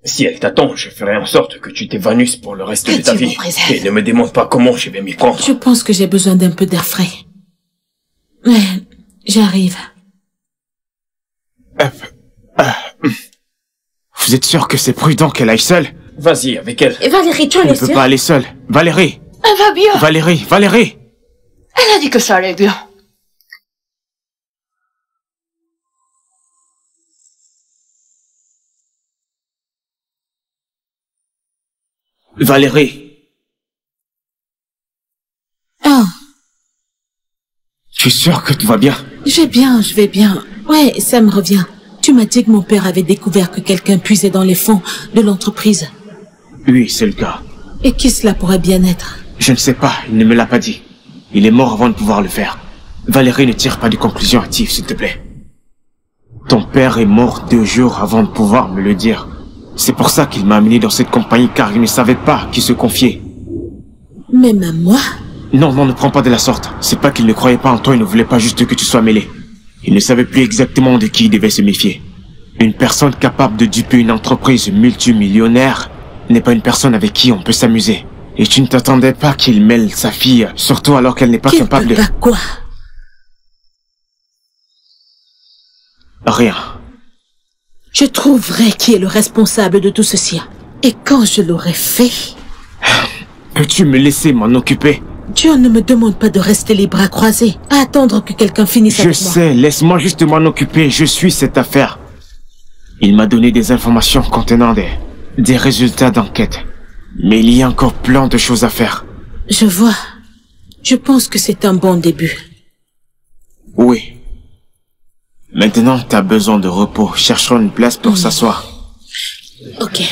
Si elle t'attend, je ferai en sorte que tu t'évanouisses pour le reste de ta Dieu vie. vous préserve. Et ne me demande pas comment je vais m'y prendre. Je pense que j'ai besoin d'un peu d'air frais. Mais j'arrive. Vous êtes sûr que c'est prudent qu'elle aille seule? Vas-y avec elle. Et Valérie, tu en Elle es ne peut sûre? pas aller seule. Valérie! Elle va bien. Valérie! Elle a dit que ça allait bien. Valérie! Oh, Tu es sûr que tout va bien? je vais bien. Ouais, ça me revient. Tu m'as dit que mon père avait découvert que quelqu'un puisait dans les fonds de l'entreprise. Oui, c'est le cas. Et qui cela pourrait bien être? Je ne sais pas, il ne me l'a pas dit. Il est mort avant de pouvoir le faire. Valérie, ne tire pas de conclusions hâtives, s'il te plaît. Ton père est mort 2 jours avant de pouvoir me le dire. C'est pour ça qu'il m'a amené dans cette compagnie, car il ne savait pas à qui se confier. Même à moi? Non, ne prends pas de la sorte. C'est pas qu'il ne croyait pas en toi et ne voulait pas juste que tu sois mêlé. Il ne savait plus exactement de qui il devait se méfier. Une personne capable de duper une entreprise multimillionnaire n'est pas une personne avec qui on peut s'amuser. Et tu ne t'attendais pas qu'il mêle sa fille, surtout alors qu'elle n'est pas capable de... Pas quoi? Rien. Je trouverai qui est le responsable de tout ceci. Et quand je l'aurai fait... Peux-tu me laisser m'en occuper? Dieu ne me demande pas de rester les bras croisés, à attendre que quelqu'un finisse Je avec moi. sais, laisse-moi juste m'en occuper, je suis cette affaire. Il m'a donné des informations contenant des résultats d'enquête. Mais il y a encore plein de choses à faire. Je vois. Je pense que c'est un bon début. Oui. Maintenant, t'as besoin de repos. Cherchons une place pour s'asseoir. Ok.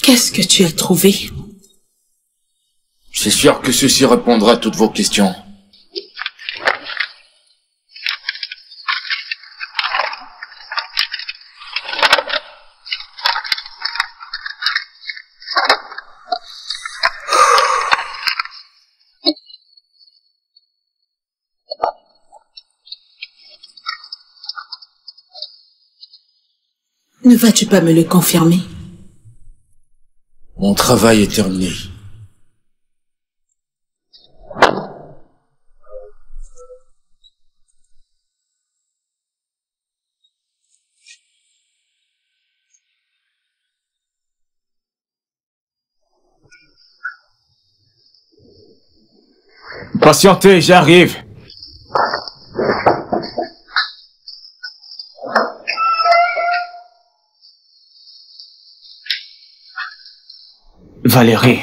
Qu'est-ce que tu as trouvé? C'est sûr que ceci répondra à toutes vos questions. Ne vas-tu pas me le confirmer? Mon travail est terminé. Patientez, j'arrive. Valérie,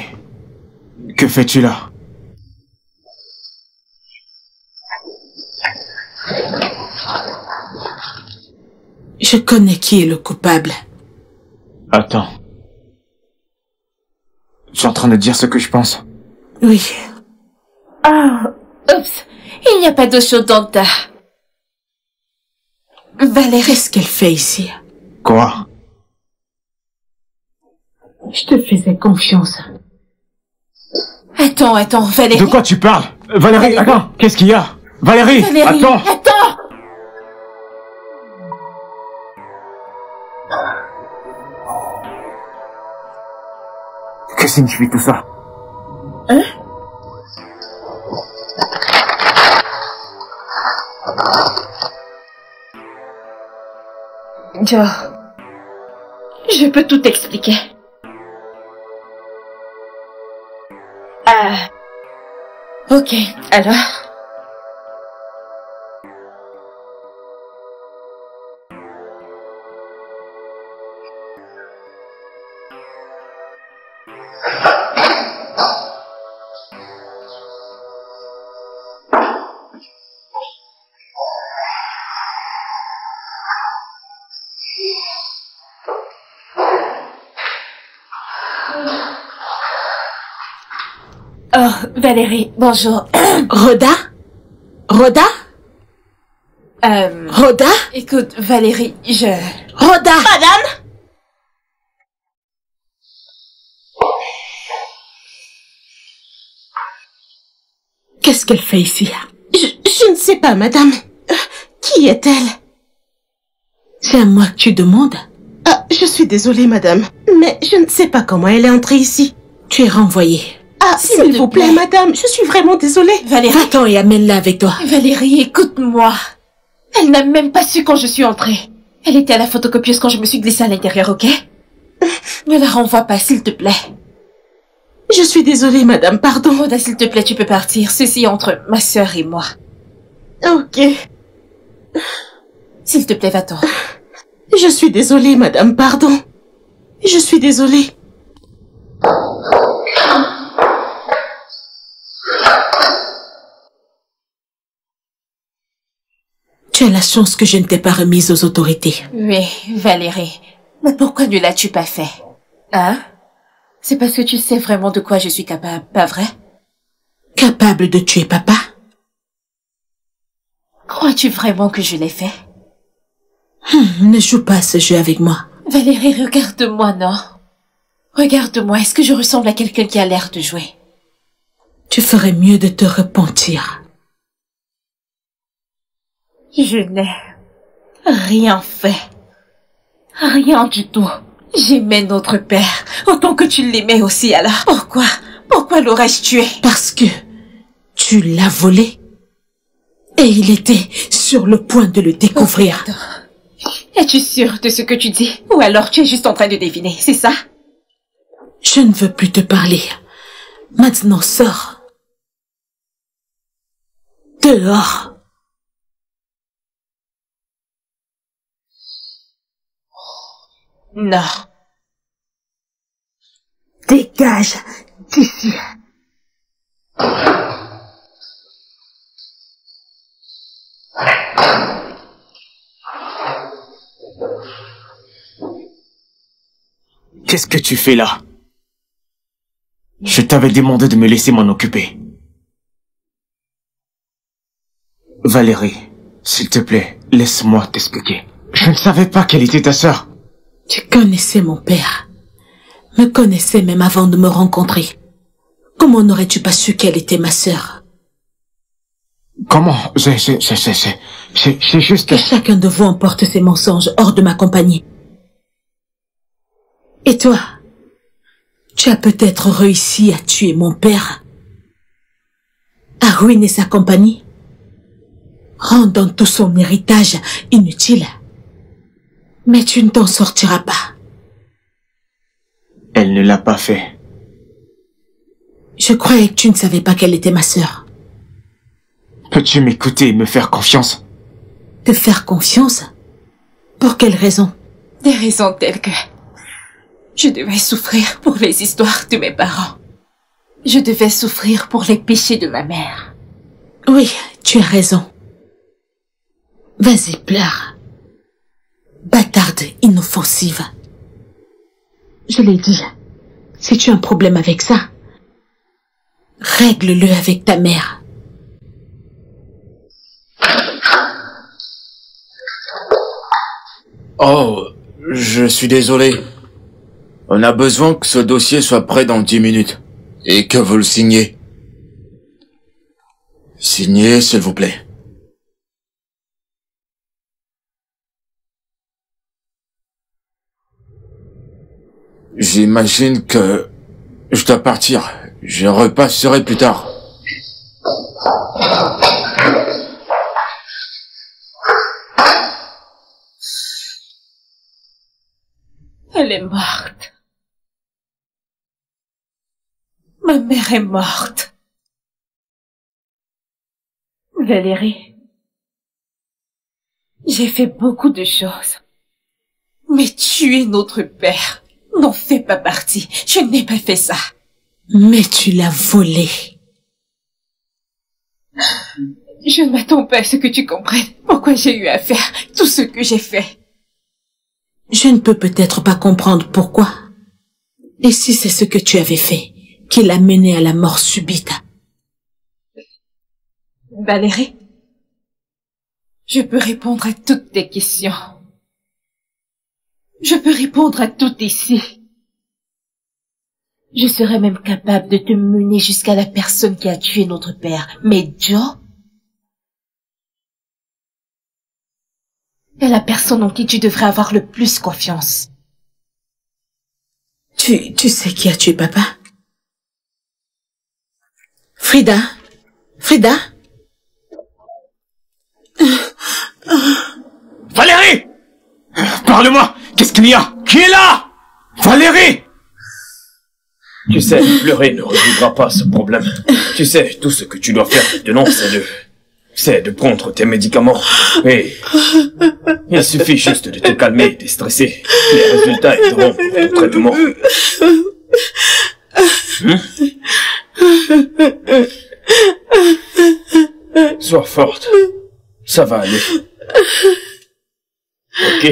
que fais-tu là? Je connais qui est le coupable. Attends. Tu es en train de dire ce que je pense? Oui. Oups, il n'y a pas d'eau chaude dans le tas. Valérie, Qu'est-ce qu'elle fait ici? Quoi? Je te faisais confiance. attends, Valérie. De quoi tu parles? Valérie, attends, qu'est-ce qu'il y a? Valérie, Valérie, attends! attends. Que signifie tout ça? Hein? Joe, je peux tout expliquer. Ok, alors... Oh, Valérie, bonjour. Rhoda? Rhoda? Rhoda? Écoute, Valérie, Rhoda! Madame? Qu'est-ce qu'elle fait ici? Je ne sais pas, madame. Qui est-elle? C'est à moi que tu demandes? Ah, je suis désolée, madame. Mais je ne sais pas comment elle est entrée ici. Tu es renvoyée. Ah, s'il vous plaît, madame, je suis vraiment désolée. Valérie. Va-t'en et amène-la avec toi. Valérie, écoute-moi. Elle n'a même pas su quand je suis entrée. Elle était à la photocopieuse quand je me suis glissée à l'intérieur, ok? Ne la renvoie pas, s'il te plaît. Je suis désolée, madame, pardon. Rhoda, s'il te plaît, tu peux partir. Ceci entre ma sœur et moi. Ok. S'il te plaît, va-t'en. Je suis désolée, madame, pardon. Je suis désolée. Tu as la chance que je ne t'ai pas remise aux autorités. Oui, Valérie. Mais pourquoi ne l'as-tu pas fait? Hein? C'est parce que tu sais vraiment de quoi je suis capable, pas vrai? Capable de tuer papa? Crois-tu vraiment que je l'ai fait? Ne joue pas à ce jeu avec moi. Valérie, regarde-moi, non? Regarde-moi, est-ce que je ressemble à quelqu'un qui a l'air de jouer? Tu ferais mieux de te repentir. Je n'ai rien fait. Rien du tout. J'aimais notre père, autant que tu l'aimais aussi alors. Pourquoi l'aurais-je tué? Parce que tu l'as volé. Et il était sur le point de le découvrir. Es-tu sûre de ce que tu dis? Ou alors tu es juste en train de deviner, c'est ça? Je ne veux plus te parler. Maintenant, sors. Dehors. Non. Dégage d'ici. Qu'est-ce que tu fais là? Je t'avais demandé de me laisser m'en occuper. Valérie, s'il te plaît, laisse-moi t'expliquer. Je ne savais pas qu'elle était ta sœur. Tu connaissais mon père. Me connaissais même avant de me rencontrer. Comment n'aurais-tu pas su qu'elle était ma sœur? Comment? C'est juste... Que chacun de vous emporte ses mensonges hors de ma compagnie. Et toi? Tu as peut-être réussi à tuer mon père, à ruiner sa compagnie, rendant tout son héritage inutile. Mais tu ne t'en sortiras pas. Elle ne l'a pas fait. Je croyais que tu ne savais pas qu'elle était ma sœur. Peux-tu m'écouter et me faire confiance? Te faire confiance? Pour quelle raison? Des raisons telles que... je devais souffrir pour les histoires de mes parents. Je devais souffrir pour les péchés de ma mère. Oui, tu as raison. Vas-y, pleure. Bâtarde inoffensive. Je l'ai dit. Si tu as un problème avec ça, règle-le avec ta mère. Oh, je suis désolé. On a besoin que ce dossier soit prêt dans 10 minutes. Et que vous le signiez. Signez, s'il vous plaît. J'imagine que je dois partir. Je repasserai plus tard. Elle est morte. Ma mère est morte. Valérie, j'ai fait beaucoup de choses. Mais tuer notre père n'en fait pas partie. Je n'ai pas fait ça. Mais tu l'as volé. Je ne m'attends pas à ce que tu comprennes pourquoi j'ai eu à faire tout ce que j'ai fait. Je ne peux peut-être pas comprendre pourquoi. Et si c'est ce que tu avais fait qui l'a mené à la mort subite? Valérie, je peux répondre à toutes tes questions. Je peux répondre à tout ici. Je serais même capable de te mener jusqu'à la personne qui a tué notre père. Mais Joe est la personne en qui tu devrais avoir le plus confiance. Tu sais qui a tué papa? Frida? Frida? Valérie! Parle-moi! Qu'est-ce qu'il y a? Qui est là? Valérie! Tu sais, pleurer ne résoudra pas ce problème. Tu sais, tout ce que tu dois faire maintenant, c'est de prendre tes médicaments. Et il suffit juste de te calmer et de stresser. Les résultats aideront pour ton traitement. Sois forte. Ça va aller. Ok.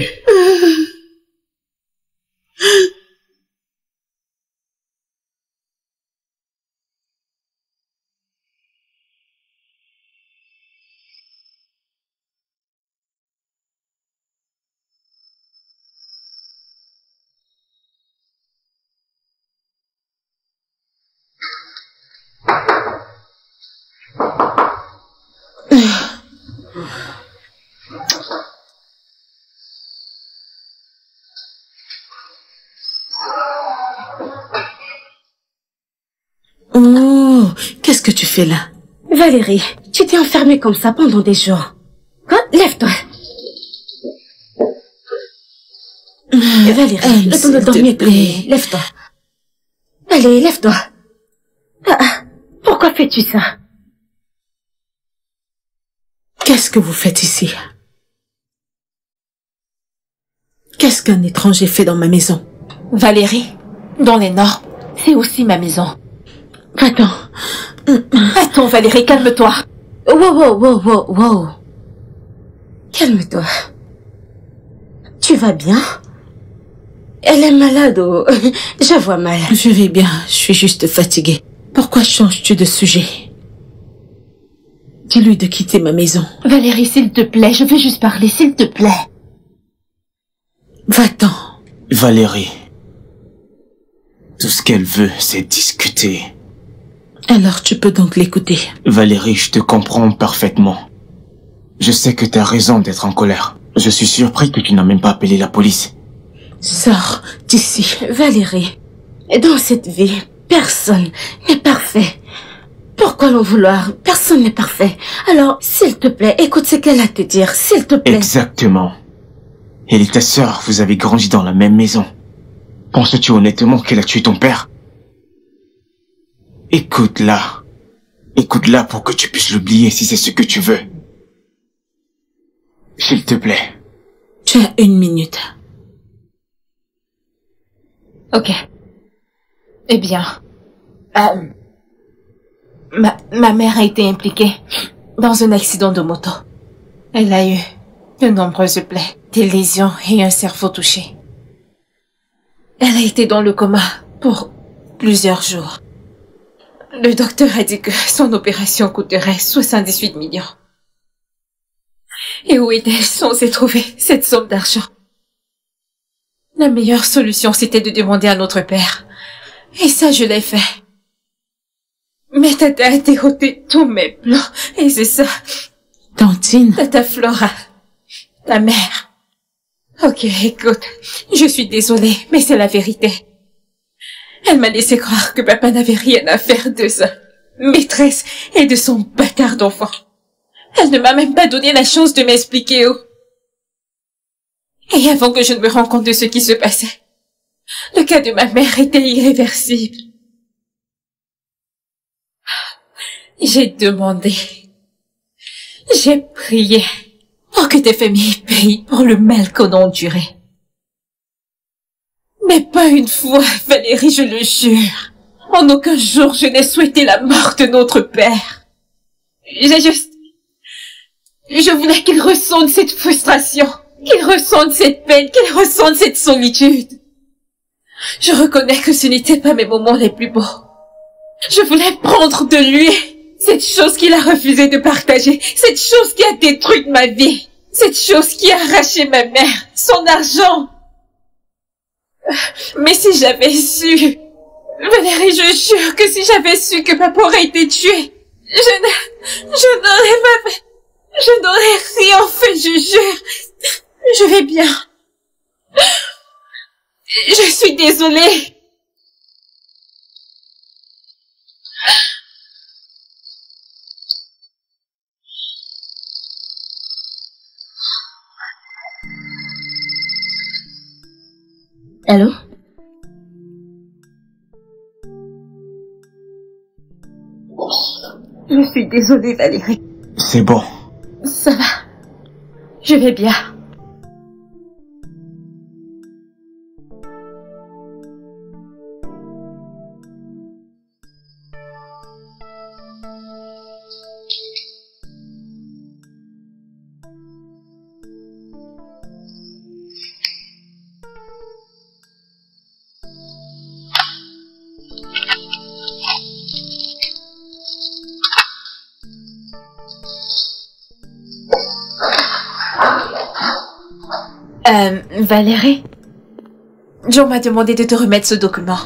Oh, qu'est-ce que tu fais là? Valérie, tu t'es enfermée comme ça pendant des jours. Hein? Lève-toi. Valérie, le temps de dormir, plaît. Lève-toi. Allez, lève-toi. Pourquoi fais-tu ça? Qu'est-ce que vous faites ici? Qu'est-ce qu'un étranger fait dans ma maison? Valérie, dans les Nords, c'est aussi ma maison. Attends. Attends, Valérie, calme-toi. Wow. Calme-toi. Tu vas bien? Elle est malade ou... Je vois mal. Je vais bien, je suis juste fatiguée. Pourquoi changes-tu de sujet? Dis-lui de quitter ma maison. Valérie, s'il te plaît, je veux juste parler, s'il te plaît. Va-t'en. Valérie. Tout ce qu'elle veut, c'est discuter. Alors tu peux donc l'écouter. Valérie, je te comprends parfaitement. Je sais que tu as raison d'être en colère. Je suis surpris que tu n'as même pas appelé la police. Sors d'ici. Valérie, dans cette vie, personne n'est parfait. Pourquoi l'en vouloir? Personne n'est parfait. Alors, s'il te plaît, écoute ce qu'elle a à te dire, s'il te plaît. Exactement. Elle et ta sœur, vous avez grandi dans la même maison. Penses-tu honnêtement qu'elle a tué ton père? Écoute-la. Écoute-la pour que tu puisses l'oublier si c'est ce que tu veux. S'il te plaît. Tu as 1 minute. Ok. Eh bien, ma mère a été impliquée dans un accident de moto. Elle a eu de nombreuses plaies, des lésions et un cerveau touché. Elle a été dans le coma pour plusieurs jours. Le docteur a dit que son opération coûterait 78 millions. Et où est-elle censée trouver cette somme d'argent? La meilleure solution, c'était de demander à notre père. Et ça, je l'ai fait. Mais Tata a déroté tous mes plans. Et c'est ça. Tantine. Tata Flora. Ta mère. Ok, écoute. Je suis désolée, mais c'est la vérité. Elle m'a laissé croire que papa n'avait rien à faire de sa maîtresse et de son bâtard d'enfant. Elle ne m'a même pas donné la chance de m'expliquer où. Et avant que je ne me rende compte de ce qui se passait, Le cas de ma mère était irréversible. J'ai demandé, j'ai prié pour que tes familles payent pour le mal qu'on a enduré. Mais pas une fois, Valérie, je le jure. En aucun jour, je n'ai souhaité la mort de notre père. Je voulais qu'il ressente cette frustration, qu'il ressente cette peine, qu'il ressente cette solitude. Je reconnais que ce n'étaient pas mes moments les plus beaux. Je voulais prendre de lui cette chose qu'il a refusé de partager, cette chose qui a détruit ma vie, cette chose qui a arraché ma mère, son argent. Mais si j'avais su, Valérie, je jure que si j'avais su que papa aurait été tué, je n'aurais rien fait, je jure. Je vais bien. Je suis désolée. Allô? Je suis désolée, Valérie. C'est bon. Ça va. Je vais bien. Valérie, John m'a demandé de te remettre ce document.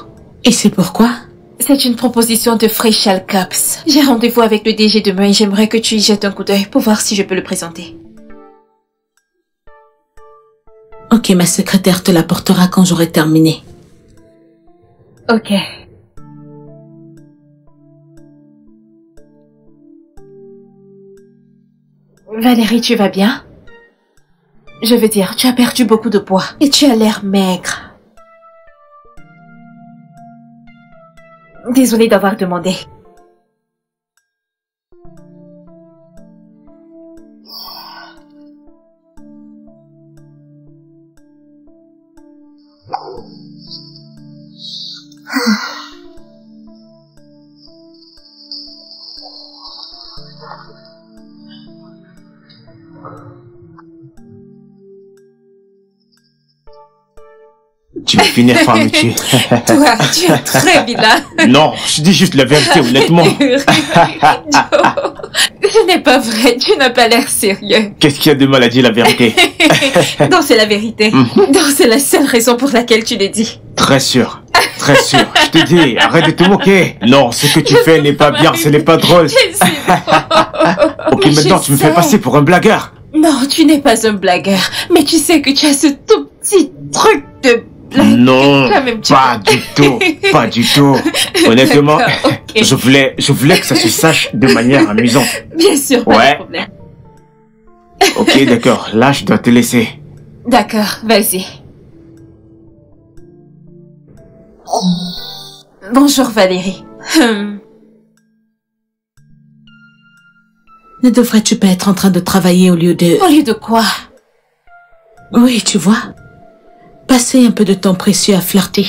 Et c'est pourquoi? C'est une proposition de Freshal Cups. J'ai rendez-vous avec le DG demain et j'aimerais que tu y jettes un coup d'œil pour voir si je peux le présenter. Ok, ma secrétaire te l'apportera quand j'aurai terminé. Ok. Valérie, tu vas bien? Je veux dire, tu as perdu beaucoup de poids et tu as l'air maigre. Désolée d'avoir demandé. Tu vas finir par me tuer. Toi, tu es très vilain. Non, je dis juste la vérité, honnêtement. Joe, ce n'est pas vrai, tu n'as pas l'air sérieux. Qu'est-ce qu'il y a de mal à dire la vérité? Non, c'est la vérité. Non, c'est la seule raison pour laquelle tu l'as dit. Très sûr. Très sûr. Je te dis, arrête de te moquer. Non, ce que tu fais n'est pas bien, ce n'est pas drôle. Ok, maintenant tu me fais passer pour un blagueur. Non, tu n'es pas un blagueur. Mais tu sais que tu as ce tout petit truc de blague. Non, Quand même, pas du tout. Pas du tout. Honnêtement, D'accord, ok. je voulais que ça se sache de manière amusante. Bien sûr, pas Ouais. de problème. Ok, d'accord. Là, je dois te laisser. D'accord, vas-y. Bonjour Valérie. Ne devrais-tu pas être en train de travailler au lieu de... Au lieu de quoi? Oui, tu vois. Passer un peu de temps précieux à flirter.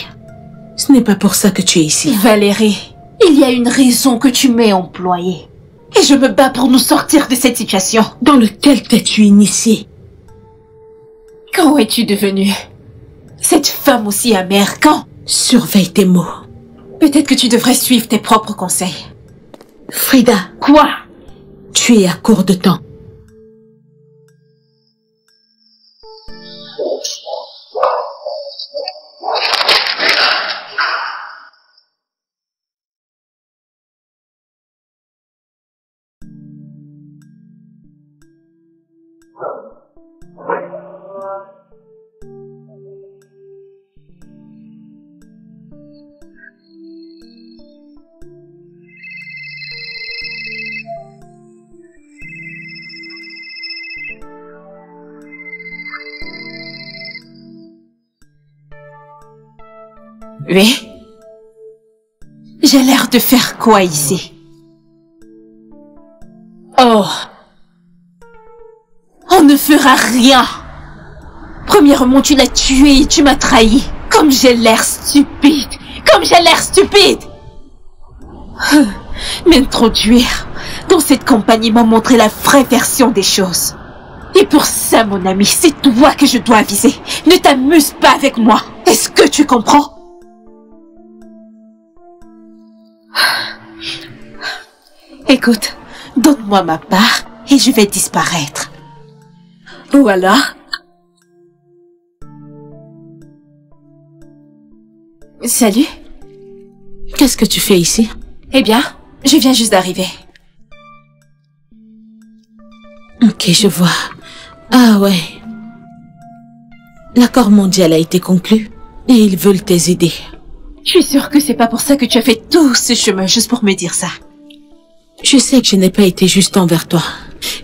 Ce n'est pas pour ça que tu es ici. Valérie, il y a une raison que tu m'es employée. Et je me bats pour nous sortir de cette situation. Dans lequel t'es-tu initié? Quand es-tu devenue cette femme aussi amère? Quand? Surveille tes mots. Peut-être que tu devrais suivre tes propres conseils. Frida, Quoi? tu es à court de temps. Oui. J'ai l'air de faire quoi ici? Oh. On ne fera rien. Premièrement, tu l'as tué et tu m'as trahi. Comme j'ai l'air stupide. Comme j'ai l'air stupide. M'introduire dans cette compagnie m'a montré la vraie version des choses. Et pour ça, mon ami, c'est toi que je dois aviser. Ne t'amuse pas avec moi. Est-ce que tu comprends? Écoute, donne-moi ma part et je vais disparaître. Ou alors... Salut. Qu'est-ce que tu fais ici? Eh bien, je viens juste d'arriver. Ok, je vois. Ah ouais. L'accord mondial a été conclu et ils veulent tes idées. Je suis sûre que c'est pas pour ça que tu as fait tout ce chemin, juste pour me dire ça. Je sais que je n'ai pas été juste envers toi.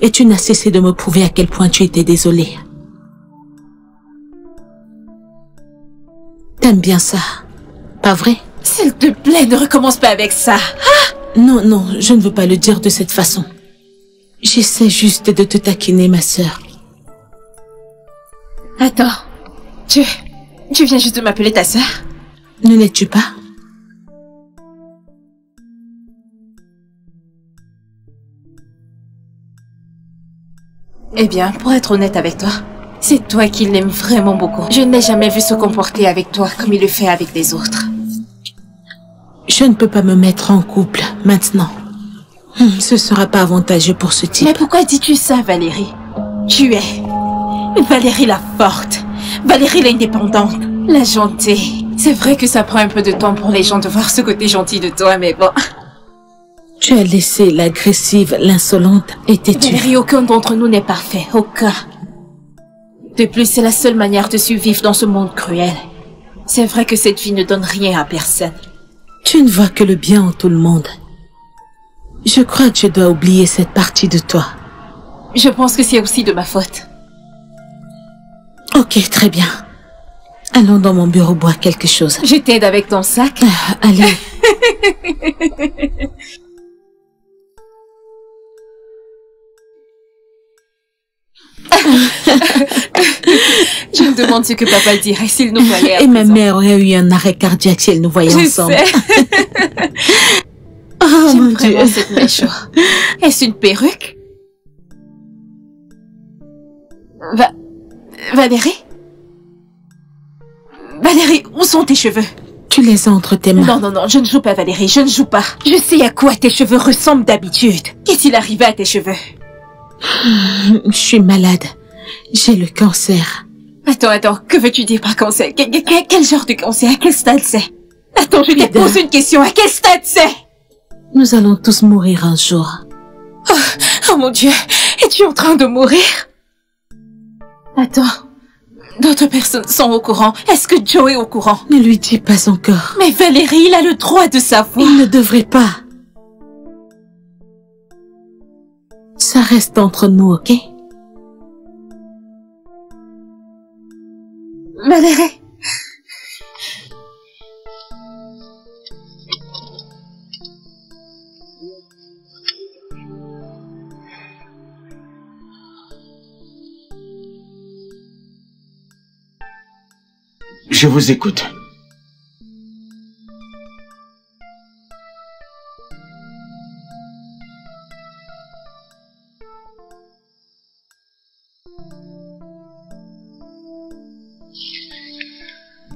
Et tu n'as cessé de me prouver à quel point tu étais désolé. T'aimes bien ça, pas vrai? S'il te plaît, ne recommence pas avec ça. Non, non, je ne veux pas le dire de cette façon. J'essaie juste de te taquiner, ma sœur. Attends, tu viens juste de m'appeler ta sœur? Ne l'es-tu pas? Eh bien, pour être honnête avec toi, c'est toi qui l'aimes vraiment beaucoup. Je n'ai jamais vu se comporter avec toi comme il le fait avec les autres. Je ne peux pas me mettre en couple maintenant. Ce sera pas avantageux pour ce type. Mais pourquoi dis-tu ça, Valérie? Tu es Valérie la forte, Valérie l'indépendante, la gentille. C'est vrai que ça prend un peu de temps pour les gens de voir ce côté gentil de toi, mais bon... Tu as laissé l'agressive, l'insolente et têtue. Valérie, aucun d'entre nous n'est parfait, aucun. De plus, c'est la seule manière de survivre dans ce monde cruel. C'est vrai que cette vie ne donne rien à personne. Tu ne vois que le bien en tout le monde. Je crois que je dois oublier cette partie de toi. Je pense que c'est aussi de ma faute. Ok, très bien. Allons dans mon bureau boire quelque chose. Je t'aide avec ton sac. Allez. Je me demande ce que papa dirait s'il nous voyait. Et ma mère aurait eu un arrêt cardiaque si elle nous voyait ensemble. Oh mon Dieu. Cette mèche. Est-ce une perruque? Valérie? Valérie, où sont tes cheveux? Tu les as entre tes mains. Non, non, non, je ne joue pas, Valérie, je ne joue pas. Je sais à quoi tes cheveux ressemblent d'habitude. Qu'est-il arrivé à tes cheveux? Je suis malade. J'ai le cancer. Attends, que veux-tu dire par cancer? Quel genre de cancer? À quel stade c'est? Attends, je te pose une question, à quel stade c'est? Nous allons tous mourir un jour. Oh mon Dieu, es-tu en train de mourir? Attends, d'autres personnes sont au courant. Est-ce que Joe est au courant? Ne lui dis pas encore. Mais Valérie, il a le droit de savoir. Il ne devrait pas. Ça reste entre nous, ok? Valérie. Je vous écoute.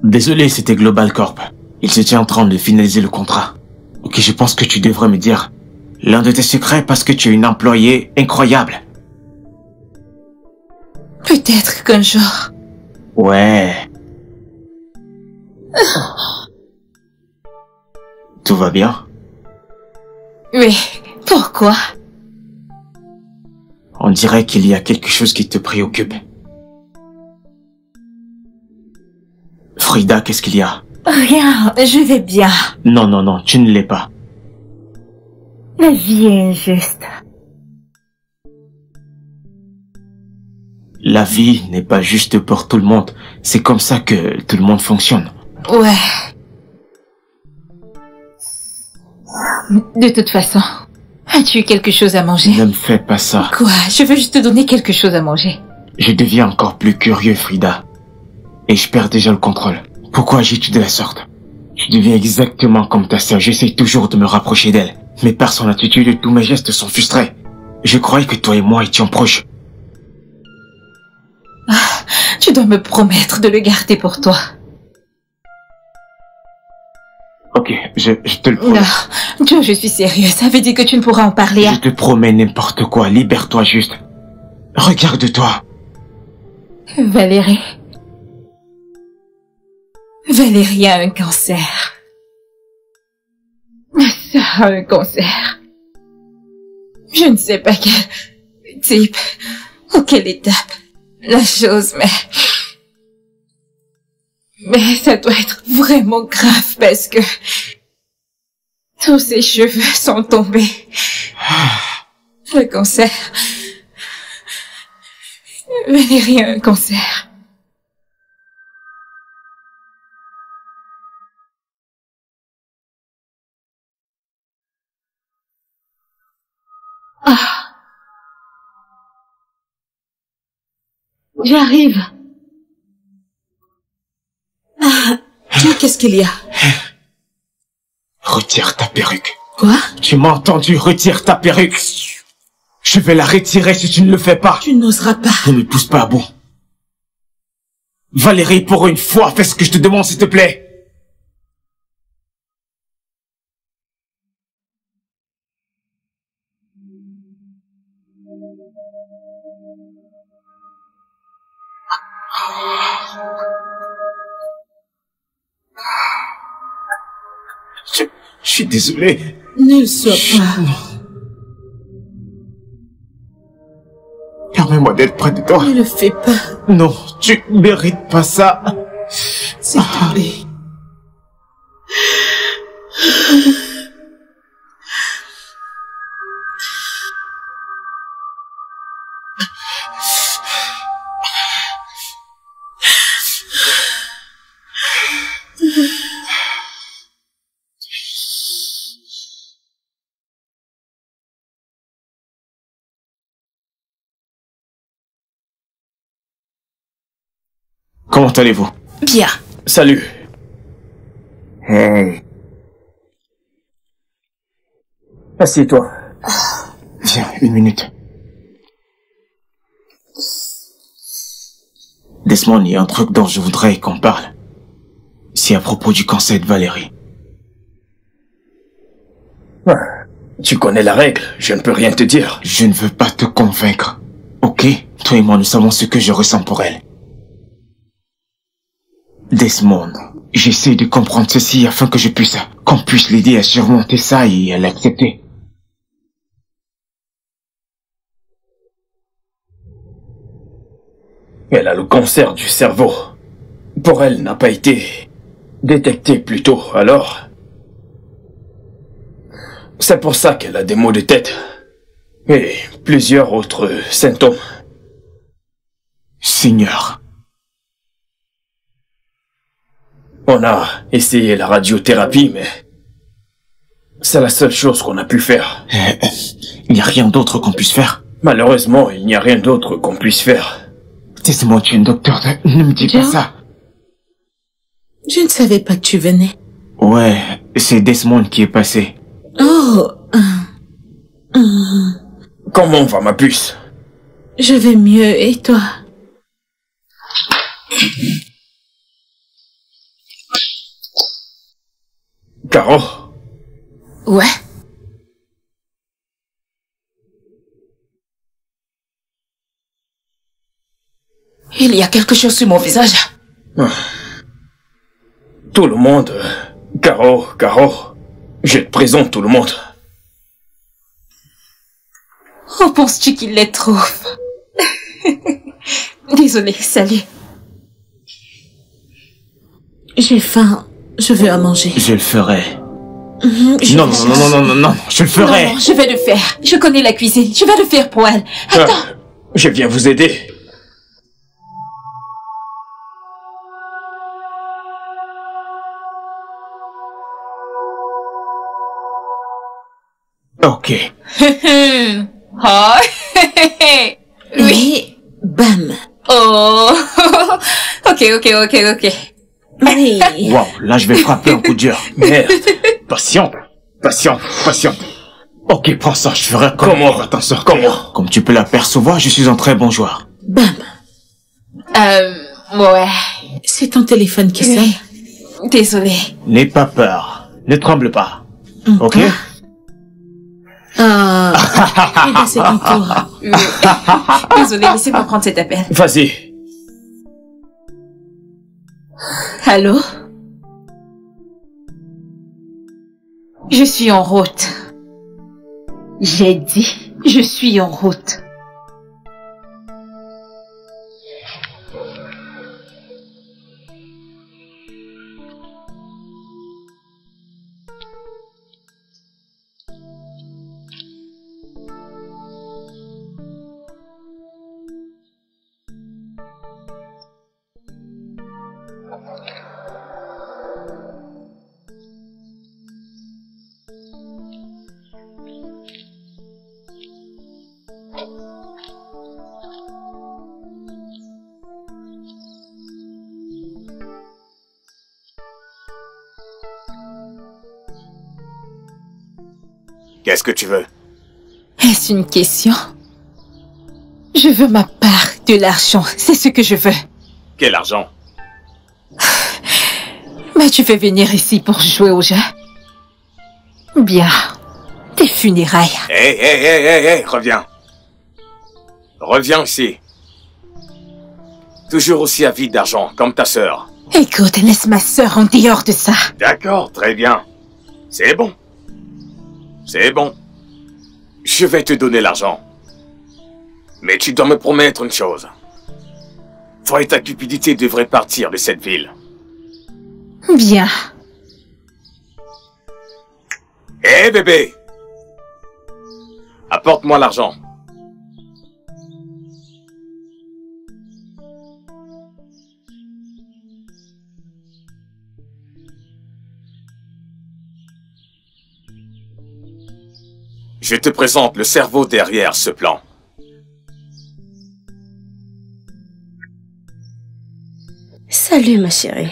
Désolé, c'était Global Corp. Ils étaient en train de finaliser le contrat. Ok, je pense que tu devrais me dire l'un de tes secrets parce que tu es une employée incroyable. Peut-être qu'un jour... Ouais. Tout va bien? Oui, pourquoi? On dirait qu'il y a quelque chose qui te préoccupe. Frida, qu'est-ce qu'il y a? Rien, je vais bien. Non, non, non, tu ne l'es pas. La vie est injuste. La vie n'est pas juste pour tout le monde. C'est comme ça que tout le monde fonctionne. Ouais. De toute façon, as-tu eu quelque chose à manger? Ne me fais pas ça. Quoi? Je veux juste te donner quelque chose à manger. Je deviens encore plus curieux, Frida. Et je perds déjà le contrôle. Pourquoi agis-tu de la sorte? Je deviens exactement comme ta sœur. J'essaie toujours de me rapprocher d'elle. Mais par son attitude, tous mes gestes sont frustrés. Je croyais que toi et moi étions proches. Tu dois me promettre de le garder pour toi. Ok, je te le promets. Non, Joe, je suis sérieuse. Ça veut dire que tu ne pourras en parler à... Je te promets n'importe quoi. Libère-toi juste. Regarde-toi. Valérie. Valérie a un cancer. Ça a un cancer. Je ne sais pas quel type ou quelle étape la chose, mais ça doit être vraiment grave parce que tous ses cheveux sont tombés. Le cancer. Valérie a un cancer. Ah. J'arrive. Qu'est-ce qu'il y a? Retire ta perruque. Quoi? Tu m'as entendu? Retire ta perruque. Je vais la retirer si tu ne le fais pas. Tu n'oseras pas. Ne me pousse pas à bout. Valérie, pour une fois, fais ce que je te demande, s'il te plaît. Je suis désolé. Ne le sois pas. Permets-moi d'être près de toi. Ne le fais pas. Non, tu mérites pas ça. S'il te plaît. Comment allez-vous? Bien. Salut. Hey. Assieds-toi. Viens, une minute. Desmond, il y a un truc dont je voudrais qu'on parle. C'est à propos du cancer de Valérie. Tu connais la règle, je ne peux rien te dire. Je ne veux pas te convaincre. Ok? Toi et moi, nous savons ce que je ressens pour elle. Desmond, j'essaie de comprendre ceci afin que qu'on puisse l'aider à surmonter ça et à l'accepter. Elle a le cancer du cerveau. Pour elle, n'a pas été détecté plus tôt, alors... C'est pour ça qu'elle a des maux de tête. Et plusieurs autres symptômes. Seigneur. On a essayé la radiothérapie, mais... c'est la seule chose qu'on a pu faire. Il n'y a rien d'autre qu'on puisse faire. Malheureusement, il n'y a rien d'autre qu'on puisse faire. Laisse-moi, tu es un docteur. Ne me dis pas ça. Je ne savais pas que tu venais. Ouais, c'est Desmond qui est passé. Oh. Comment va ma puce? Je vais mieux, et toi? Caro? Ouais. Il y a quelque chose sur mon visage. Tout le monde... Caro, je te présente tout le monde. Oh, penses-tu qu'il les trouve? Désolée, salut. J'ai faim. Je veux à manger. Je le ferai. Je Non, vais non, non, non, non, non, non, je le ferai. Non, je vais le faire. Je connais la cuisine. Je vais le faire pour elle. Attends. Je viens vous aider. Ok. Oh. Oui. Bam. Oh. Ok. Oui. Wow, là je vais frapper un coup dur. Merde. Patiente. Ok, prends ça, je ferai Comment va t'en sortir. Comment? Comme tu peux l'apercevoir, je suis un très bon joueur. Bam. Ouais. C'est ton téléphone qui sonne. Désolée. N'aie pas peur. Ne tremble pas. Ok? Ah. Eh bien, c'est ton tour. Désolée, laissez-moi prendre cet appel. Vas-y. Allô? Je suis en route. J'ai dit, je suis en route. Qu'est-ce que tu veux? Est-ce une question? Je veux ma part de l'argent, c'est ce que je veux. Quel argent? Mais tu fais venir ici pour jouer au jeu? Bien. Tes funérailles. Hé, reviens. Reviens ici. Toujours aussi avide d'argent, comme ta sœur. Écoute, laisse ma sœur en dehors de ça. D'accord, très bien. C'est bon. C'est bon. Je vais te donner l'argent. Mais tu dois me promettre une chose. Toi et ta cupidité devraient partir de cette ville. Bien. Hé, bébé! Apporte-moi l'argent. Je te présente le cerveau derrière ce plan. Salut, ma chérie.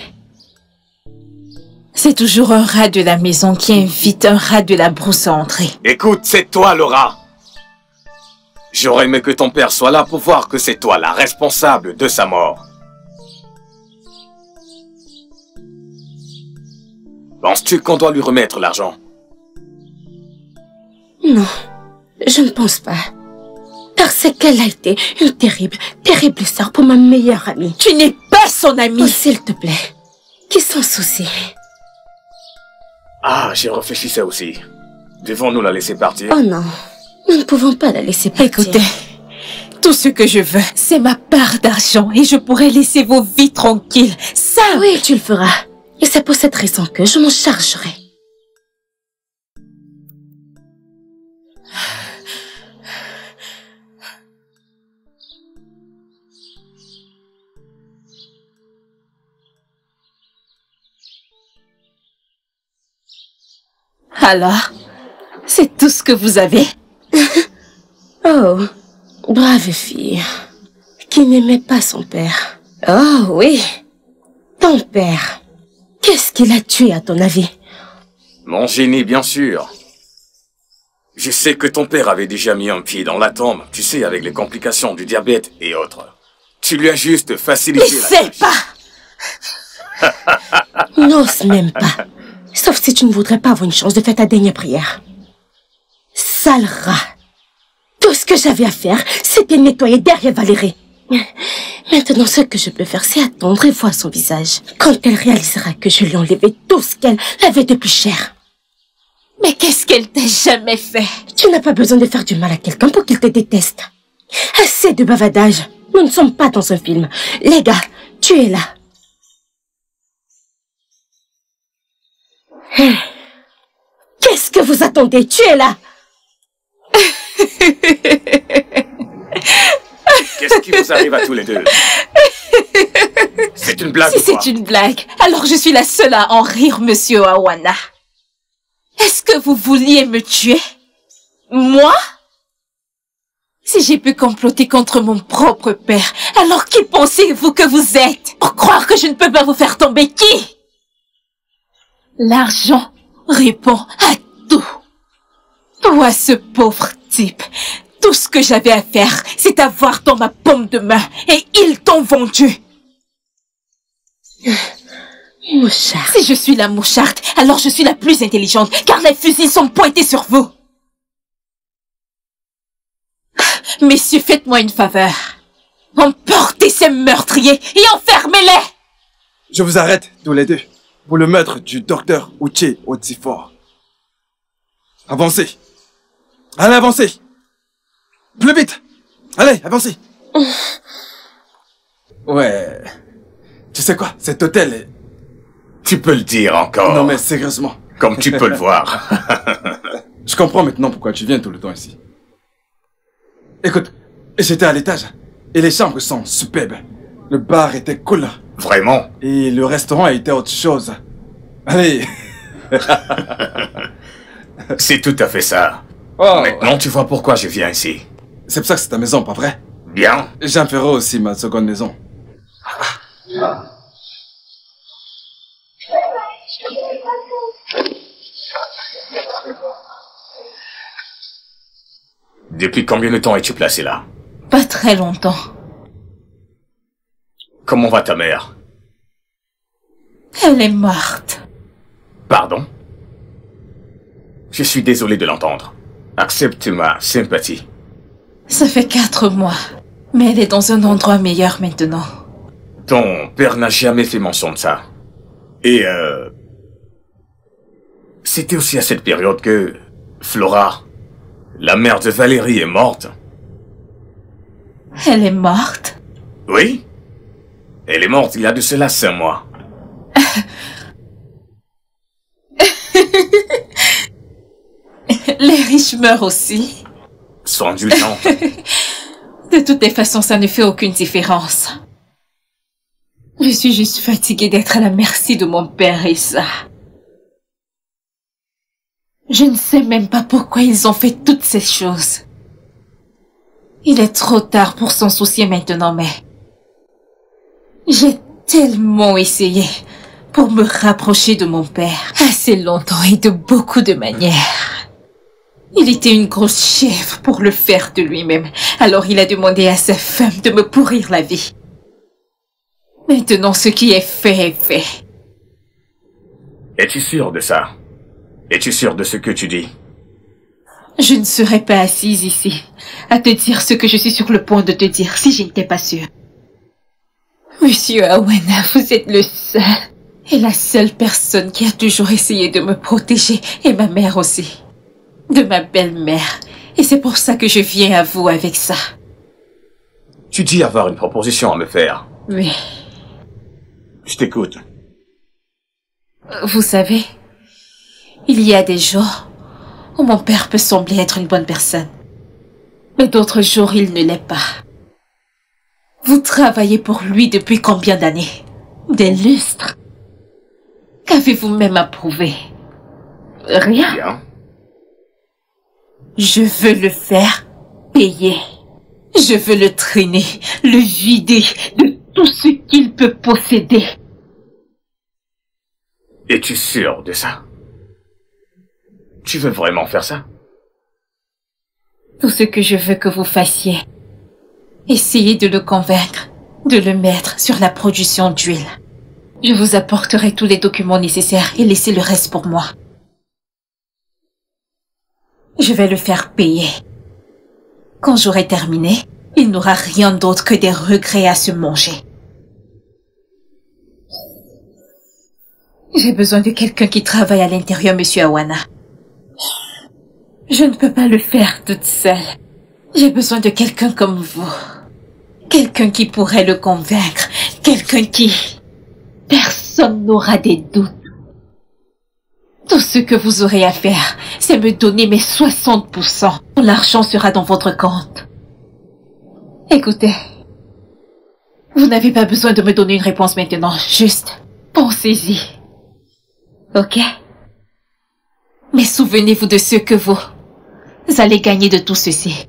C'est toujours un rat de la maison qui invite un rat de la brousse à entrer. Écoute, c'est toi, Laura. J'aurais aimé que ton père soit là pour voir que c'est toi la responsable de sa mort. Penses-tu qu'on doit lui remettre l'argent? Non, je ne pense pas. Parce qu'elle a été une terrible sœur pour ma meilleure amie. Tu n'es pas son amie. Oh, s'il te plaît, qui s'en soucie? Ah, j'y réfléchissais aussi. Devons-nous la laisser partir? Oh non, nous ne pouvons pas la laisser partir. Écoutez, tout ce que je veux, c'est ma part d'argent et je pourrai laisser vos vies tranquilles. Ça, oui, tu le feras. Et c'est pour cette raison que je m'en chargerai. Alors, c'est tout ce que vous avez? Oh, brave fille, qui n'aimait pas son père. Oh oui, ton père. Qu'est-ce qu'il a tué à ton avis? Mon génie, bien sûr. Je sais que ton père avait déjà mis un pied dans la tombe, tu sais, avec les complications du diabète et autres. Tu lui as juste facilité Il la sait tâche. pas. N'ose même pas. Sauf si tu ne voudrais pas avoir une chance de faire ta dernière prière. Sale rat. Tout ce que j'avais à faire, c'était nettoyer derrière Valérie. Maintenant, ce que je peux faire, c'est attendre et voir son visage. Quand elle réalisera que je lui ai enlevé tout ce qu'elle avait de plus cher. Mais qu'est-ce qu'elle t'a jamais fait? Tu n'as pas besoin de faire du mal à quelqu'un pour qu'il te déteste. Assez de bavardage. Nous ne sommes pas dans un film. Les gars, tu es là. Qu'est-ce que vous attendez? Tu es là. Qu'est-ce qui vous arrive à tous les deux? C'est une blague Si ou quoi? c'est une blague, alors je suis la seule à en rire, monsieur Awana. Est-ce que vous vouliez me tuer? Moi? Si j'ai pu comploter contre mon propre père, alors qui pensez-vous que vous êtes? Pour croire que je ne peux pas vous faire tomber qui? L'argent répond à tout. Toi, ce pauvre type, tout ce que j'avais à faire, c'est t'avoir dans ma paume de main, et ils t'ont vendu. Moucharde. Si je suis la moucharde, alors je suis la plus intelligente, car les fusils sont pointés sur vous. Messieurs, faites-moi une faveur. Emportez ces meurtriers et enfermez-les. Je vous arrête, tous les deux, pour le meurtre du docteur Uche Otifor. Avancez. Allez, avancez. Plus vite. Allez, avancez. Ouais. Tu sais quoi, cet hôtel est... Tu peux le dire encore. Non mais sérieusement. Comme tu peux le voir. Je comprends maintenant pourquoi tu viens tout le temps ici. Écoute, j'étais à l'étage et les chambres sont superbes. Le bar était cool. Vraiment? Et le restaurant était autre chose. Allez. C'est tout à fait ça. Oh. Maintenant, tu vois pourquoi je viens ici. C'est pour ça que c'est ta maison, pas vrai? Bien. J'en ferai aussi ma seconde maison. Depuis combien de temps es-tu placé là? Pas très longtemps. Comment va ta mère? Elle est morte. Pardon? Je suis désolé de l'entendre. Accepte ma sympathie. Ça fait 4 mois. Mais elle est dans un endroit meilleur maintenant. Ton père n'a jamais fait mention de ça. Et c'était aussi à cette période que Flora, la mère de Valérie, est morte. Elle est morte? Oui. Elle est morte il y a de cela 5 mois. Les riches meurent aussi. Sois indulgente. De toutes les façons, ça ne fait aucune différence. Je suis juste fatiguée d'être à la merci de mon père et ça. Je ne sais même pas pourquoi ils ont fait toutes ces choses. Il est trop tard pour s'en soucier maintenant, mais... J'ai tellement essayé pour me rapprocher de mon père. Assez longtemps et de beaucoup de manières. Il était une grosse chèvre pour le faire de lui-même. Alors il a demandé à sa femme de me pourrir la vie. Maintenant, ce qui est fait. Es-tu sûr de ça? Es-tu sûr de ce que tu dis? Je ne serais pas assise ici à te dire ce que je suis sur le point de te dire si je n'étais pas sûre. Monsieur Awana, vous êtes le seul et la seule personne qui a toujours essayé de me protéger, et ma mère aussi. De ma belle-mère. Et c'est pour ça que je viens à vous avec ça. Tu dis avoir une proposition à me faire. Oui. Je t'écoute. Vous savez, il y a des jours où mon père peut sembler être une bonne personne. Mais d'autres jours, il ne l'est pas. Vous travaillez pour lui depuis combien d'années? Des lustres. Qu'avez-vous même approuvé? Rien. Bien. Je veux le faire payer. Je veux le traîner, le vider de tout ce qu'il peut posséder. Es-tu sûr de ça? Tu veux vraiment faire ça? Tout ce que je veux que vous fassiez, essayez de le convaincre, de le mettre sur la production d'huile. Je vous apporterai tous les documents nécessaires et laissez le reste pour moi. Je vais le faire payer. Quand j'aurai terminé, il n'aura rien d'autre que des regrets à se manger. J'ai besoin de quelqu'un qui travaille à l'intérieur, Monsieur Awana. Je ne peux pas le faire toute seule. J'ai besoin de quelqu'un comme vous. Quelqu'un qui pourrait le convaincre. Quelqu'un qui... Personne n'aura des doutes. Tout ce que vous aurez à faire, c'est me donner mes 60%. L'argent sera dans votre compte. Écoutez, vous n'avez pas besoin de me donner une réponse maintenant. Juste, pensez-y. Ok? Mais souvenez-vous de ce que vous vous allez gagner de tout ceci.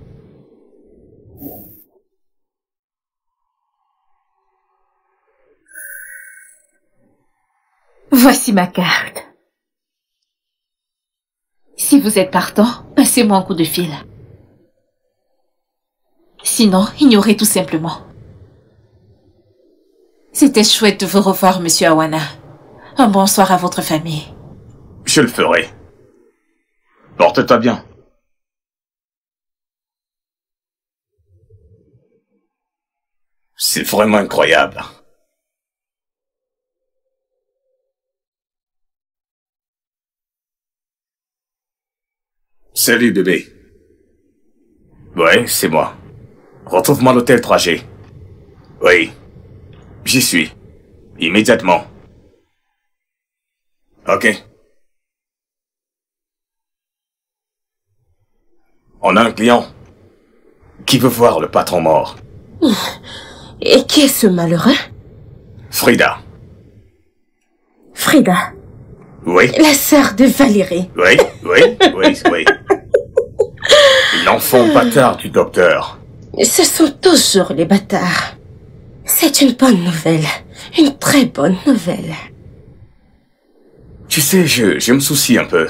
Voici ma carte. Si vous êtes partant, passez-moi un coup de fil. Sinon, ignorez tout simplement. C'était chouette de vous revoir, Monsieur Awana. Un bonsoir à votre famille. Je le ferai. Porte-toi bien. C'est vraiment incroyable. Salut bébé. Ouais, c'est moi. Retrouve-moi à l'hôtel 3G. Oui. J'y suis. Immédiatement. Ok. On a un client qui veut voir le patron mort. Et qui est ce malheureux? Frida. Frida. Oui. La sœur de Valérie. Oui. L'enfant bâtard du docteur. Ce sont toujours les bâtards. C'est une bonne nouvelle. Une très bonne nouvelle. Tu sais, je me soucie un peu.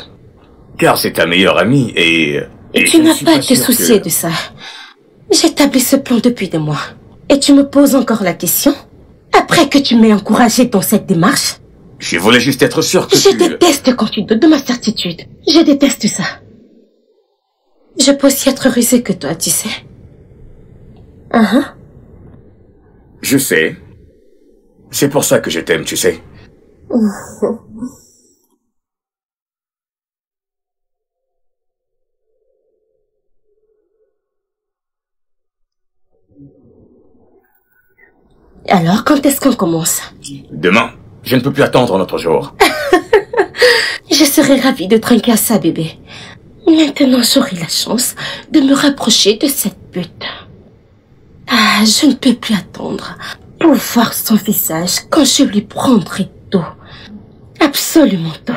Car c'est ta meilleure amie et tu n'as pas à te soucier de ça. J'établis ce plan depuis des mois. Et tu me poses encore la question? Après que tu m'aies encouragé dans cette démarche? Je voulais juste être sûr que Je déteste quand tu doutes de ma certitude. Je déteste ça. Je peux aussi être rusée que toi, tu sais. Je sais. C'est pour ça que je t'aime, tu sais. Alors, quand est-ce qu'on commence? Demain. Je ne peux plus attendre un autre jour. Je serais ravie de trinquer à ça, bébé. Maintenant, j'aurai la chance de me rapprocher de cette pute. Ah, je ne peux plus attendre pour voir son visage quand je lui prendrai tout. Absolument tout.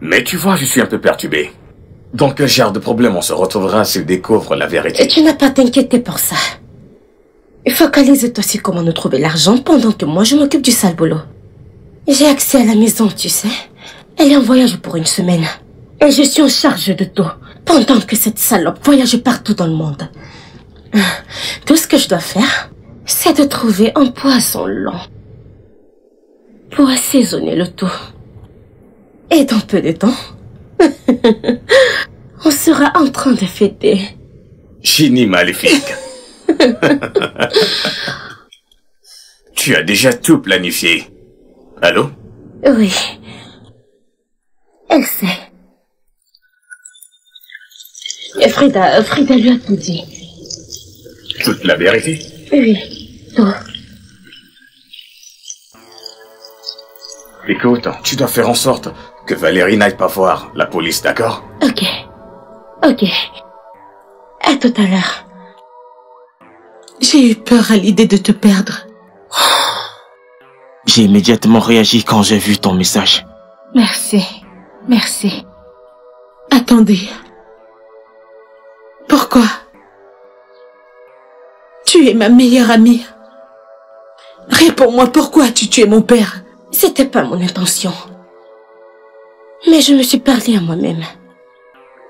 Mais tu vois, je suis un peu perturbé. Dans quel genre de problème on se retrouvera s'il découvre la vérité? Et tu n'as pas à t'inquiéter pour ça. Focalise-toi sur comment nous trouver l'argent pendant que moi je m'occupe du sale boulot. J'ai accès à la maison, tu sais. Elle est en voyage pour une semaine. Et je suis en charge de tout, pendant que cette salope voyage partout dans le monde. Tout ce que je dois faire, c'est de trouver un poisson long pour assaisonner le tout. Et dans peu de temps, on sera en train de fêter. Génie maléfique. Tu as déjà tout planifié. Allô? Oui. Elle sait. Et Frida lui a tout dit. Toute la vérité? Oui, tout. Écoute, tu dois faire en sorte que Valérie n'aille pas voir la police, d'accord? Ok. À tout à l'heure. J'ai eu peur à l'idée de te perdre. J'ai immédiatement réagi quand j'ai vu ton message. Merci. Attendez. Pourquoi? Tu es ma meilleure amie. Réponds-moi, pourquoi as-tu tué mon père? C'était pas mon intention. Mais je me suis parlé à moi-même.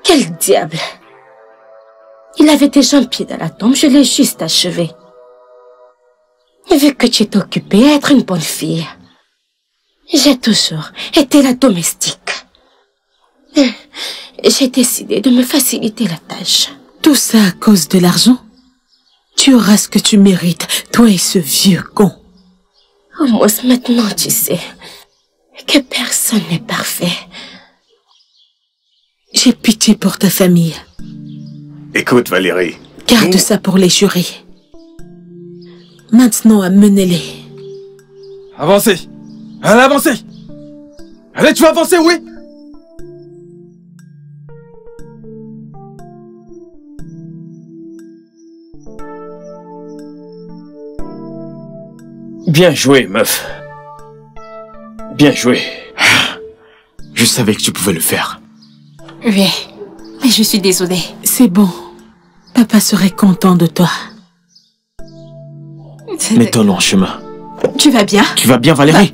Quel diable! Il avait déjà un pied dans la tombe, je l'ai juste achevé. Vu que tu es occupée à être une bonne fille, j'ai toujours été la domestique. J'ai décidé de me faciliter la tâche. Tout ça à cause de l'argent? Tu auras ce que tu mérites, toi et ce vieux con. Au moins maintenant tu sais que personne n'est parfait. J'ai pitié pour ta famille. Écoute Valérie. Garde ça pour les jurés. Maintenant, amenez-les. Avancez. Allez, avancez. Allez, tu vas avancer, oui. Bien joué, meuf. Bien joué. Je savais que tu pouvais le faire. Oui, mais je suis désolée. C'est bon. Papa serait content de toi. Mettons-nous en chemin. Tu vas bien? Tu vas bien, Valérie?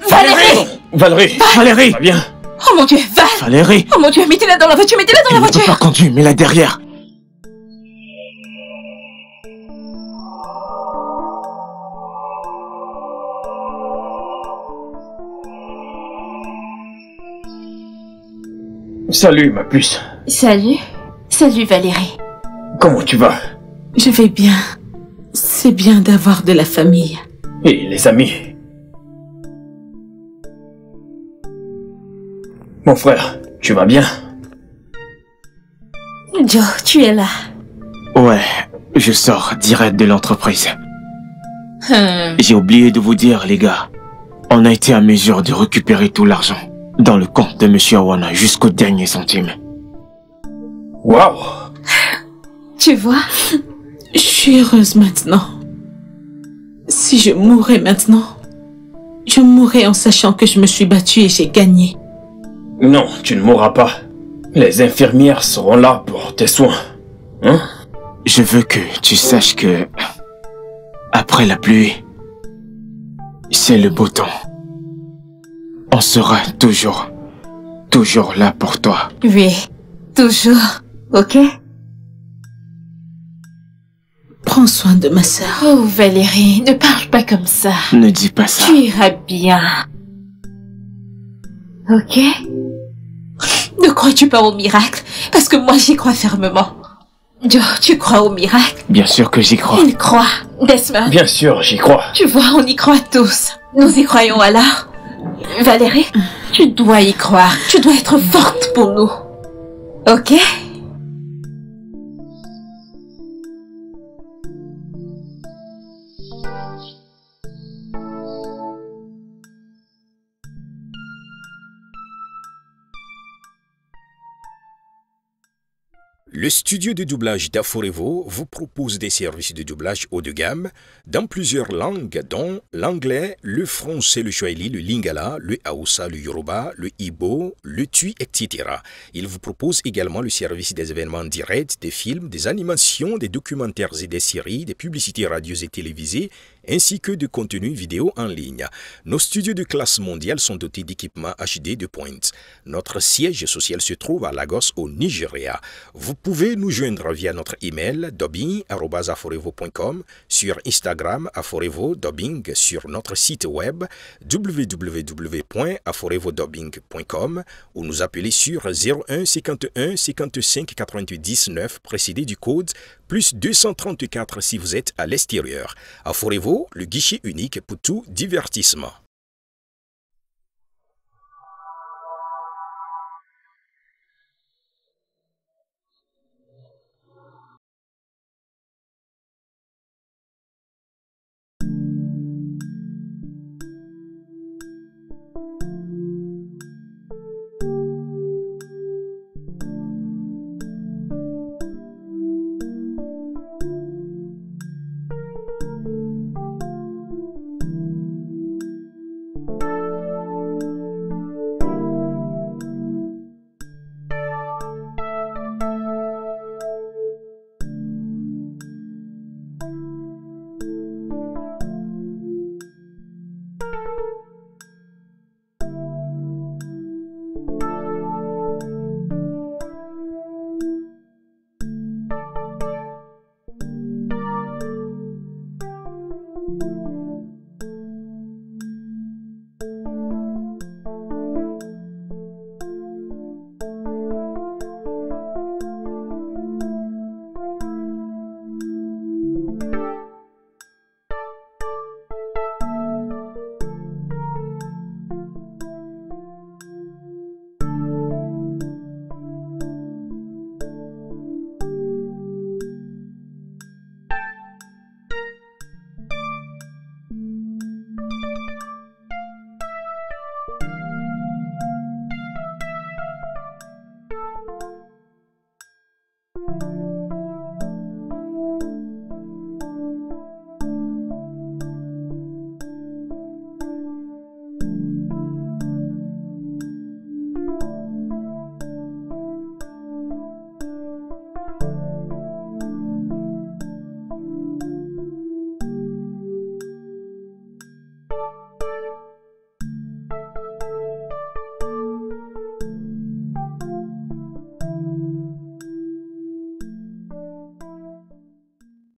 Valérie! Valérie! Valérie! Va bien! Oh mon Dieu, Valérie! Oh mon Dieu, mettez-la dans la voiture, mettez-la dans la Elle ne peut voiture! pas conduire, mets-la derrière. Salut, ma puce. Salut. Salut Valérie. Comment tu vas? Je vais bien. C'est bien d'avoir de la famille. Et les amis? Mon frère, tu vas bien? Joe, tu es là. Ouais, je sors direct de l'entreprise. J'ai oublié de vous dire, les gars. On a été à mesure de récupérer tout l'argent dans le compte de Monsieur Awana jusqu'au dernier centime. Waouh! Tu vois? Je suis heureuse maintenant. Si je mourais maintenant, je mourrais en sachant que je me suis battue et j'ai gagné. Non, tu ne mourras pas. Les infirmières seront là pour tes soins. Hein? Je veux que tu saches que... après la pluie, c'est le beau temps. On sera toujours là pour toi. Oui, toujours. Ok? Prends soin de ma sœur. Oh Valérie, ne parle pas comme ça. Ne dis pas ça. Tu iras bien. Ok? Ne crois-tu pas au miracle? Parce que moi j'y crois fermement. Joe, tu crois au miracle? Bien sûr que j'y crois. Il croit. Desmond. Bien sûr, j'y crois. Tu vois, on y croit tous. Nous y croyons alors. Valérie, tu dois y croire. Tu dois être forte pour nous. Ok? Le studio de doublage d'Aforevo vous propose des services de doublage haut de gamme dans plusieurs langues dont l'anglais, le français, le swahili, le lingala, le hausa, le yoruba, le igbo, le tui, etc. Il vous propose également le service des événements directs, des films, des animations, des documentaires et des séries, des publicités radio et télévisées, ainsi que de contenus vidéo en ligne. Nos studios de classe mondiale sont dotés d'équipements HD de pointe. Notre siège social se trouve à Lagos, au Nigeria. Vous pouvez nous joindre via notre email dubbing@aforevo.com, sur Instagram Aforevo Dubbing, sur notre site web www.aforevodubbing.com ou nous appeler sur 01 51 55 90 9 précédé du code plus 234 si vous êtes à l'extérieur. Aforevo, le guichet unique pour tout divertissement.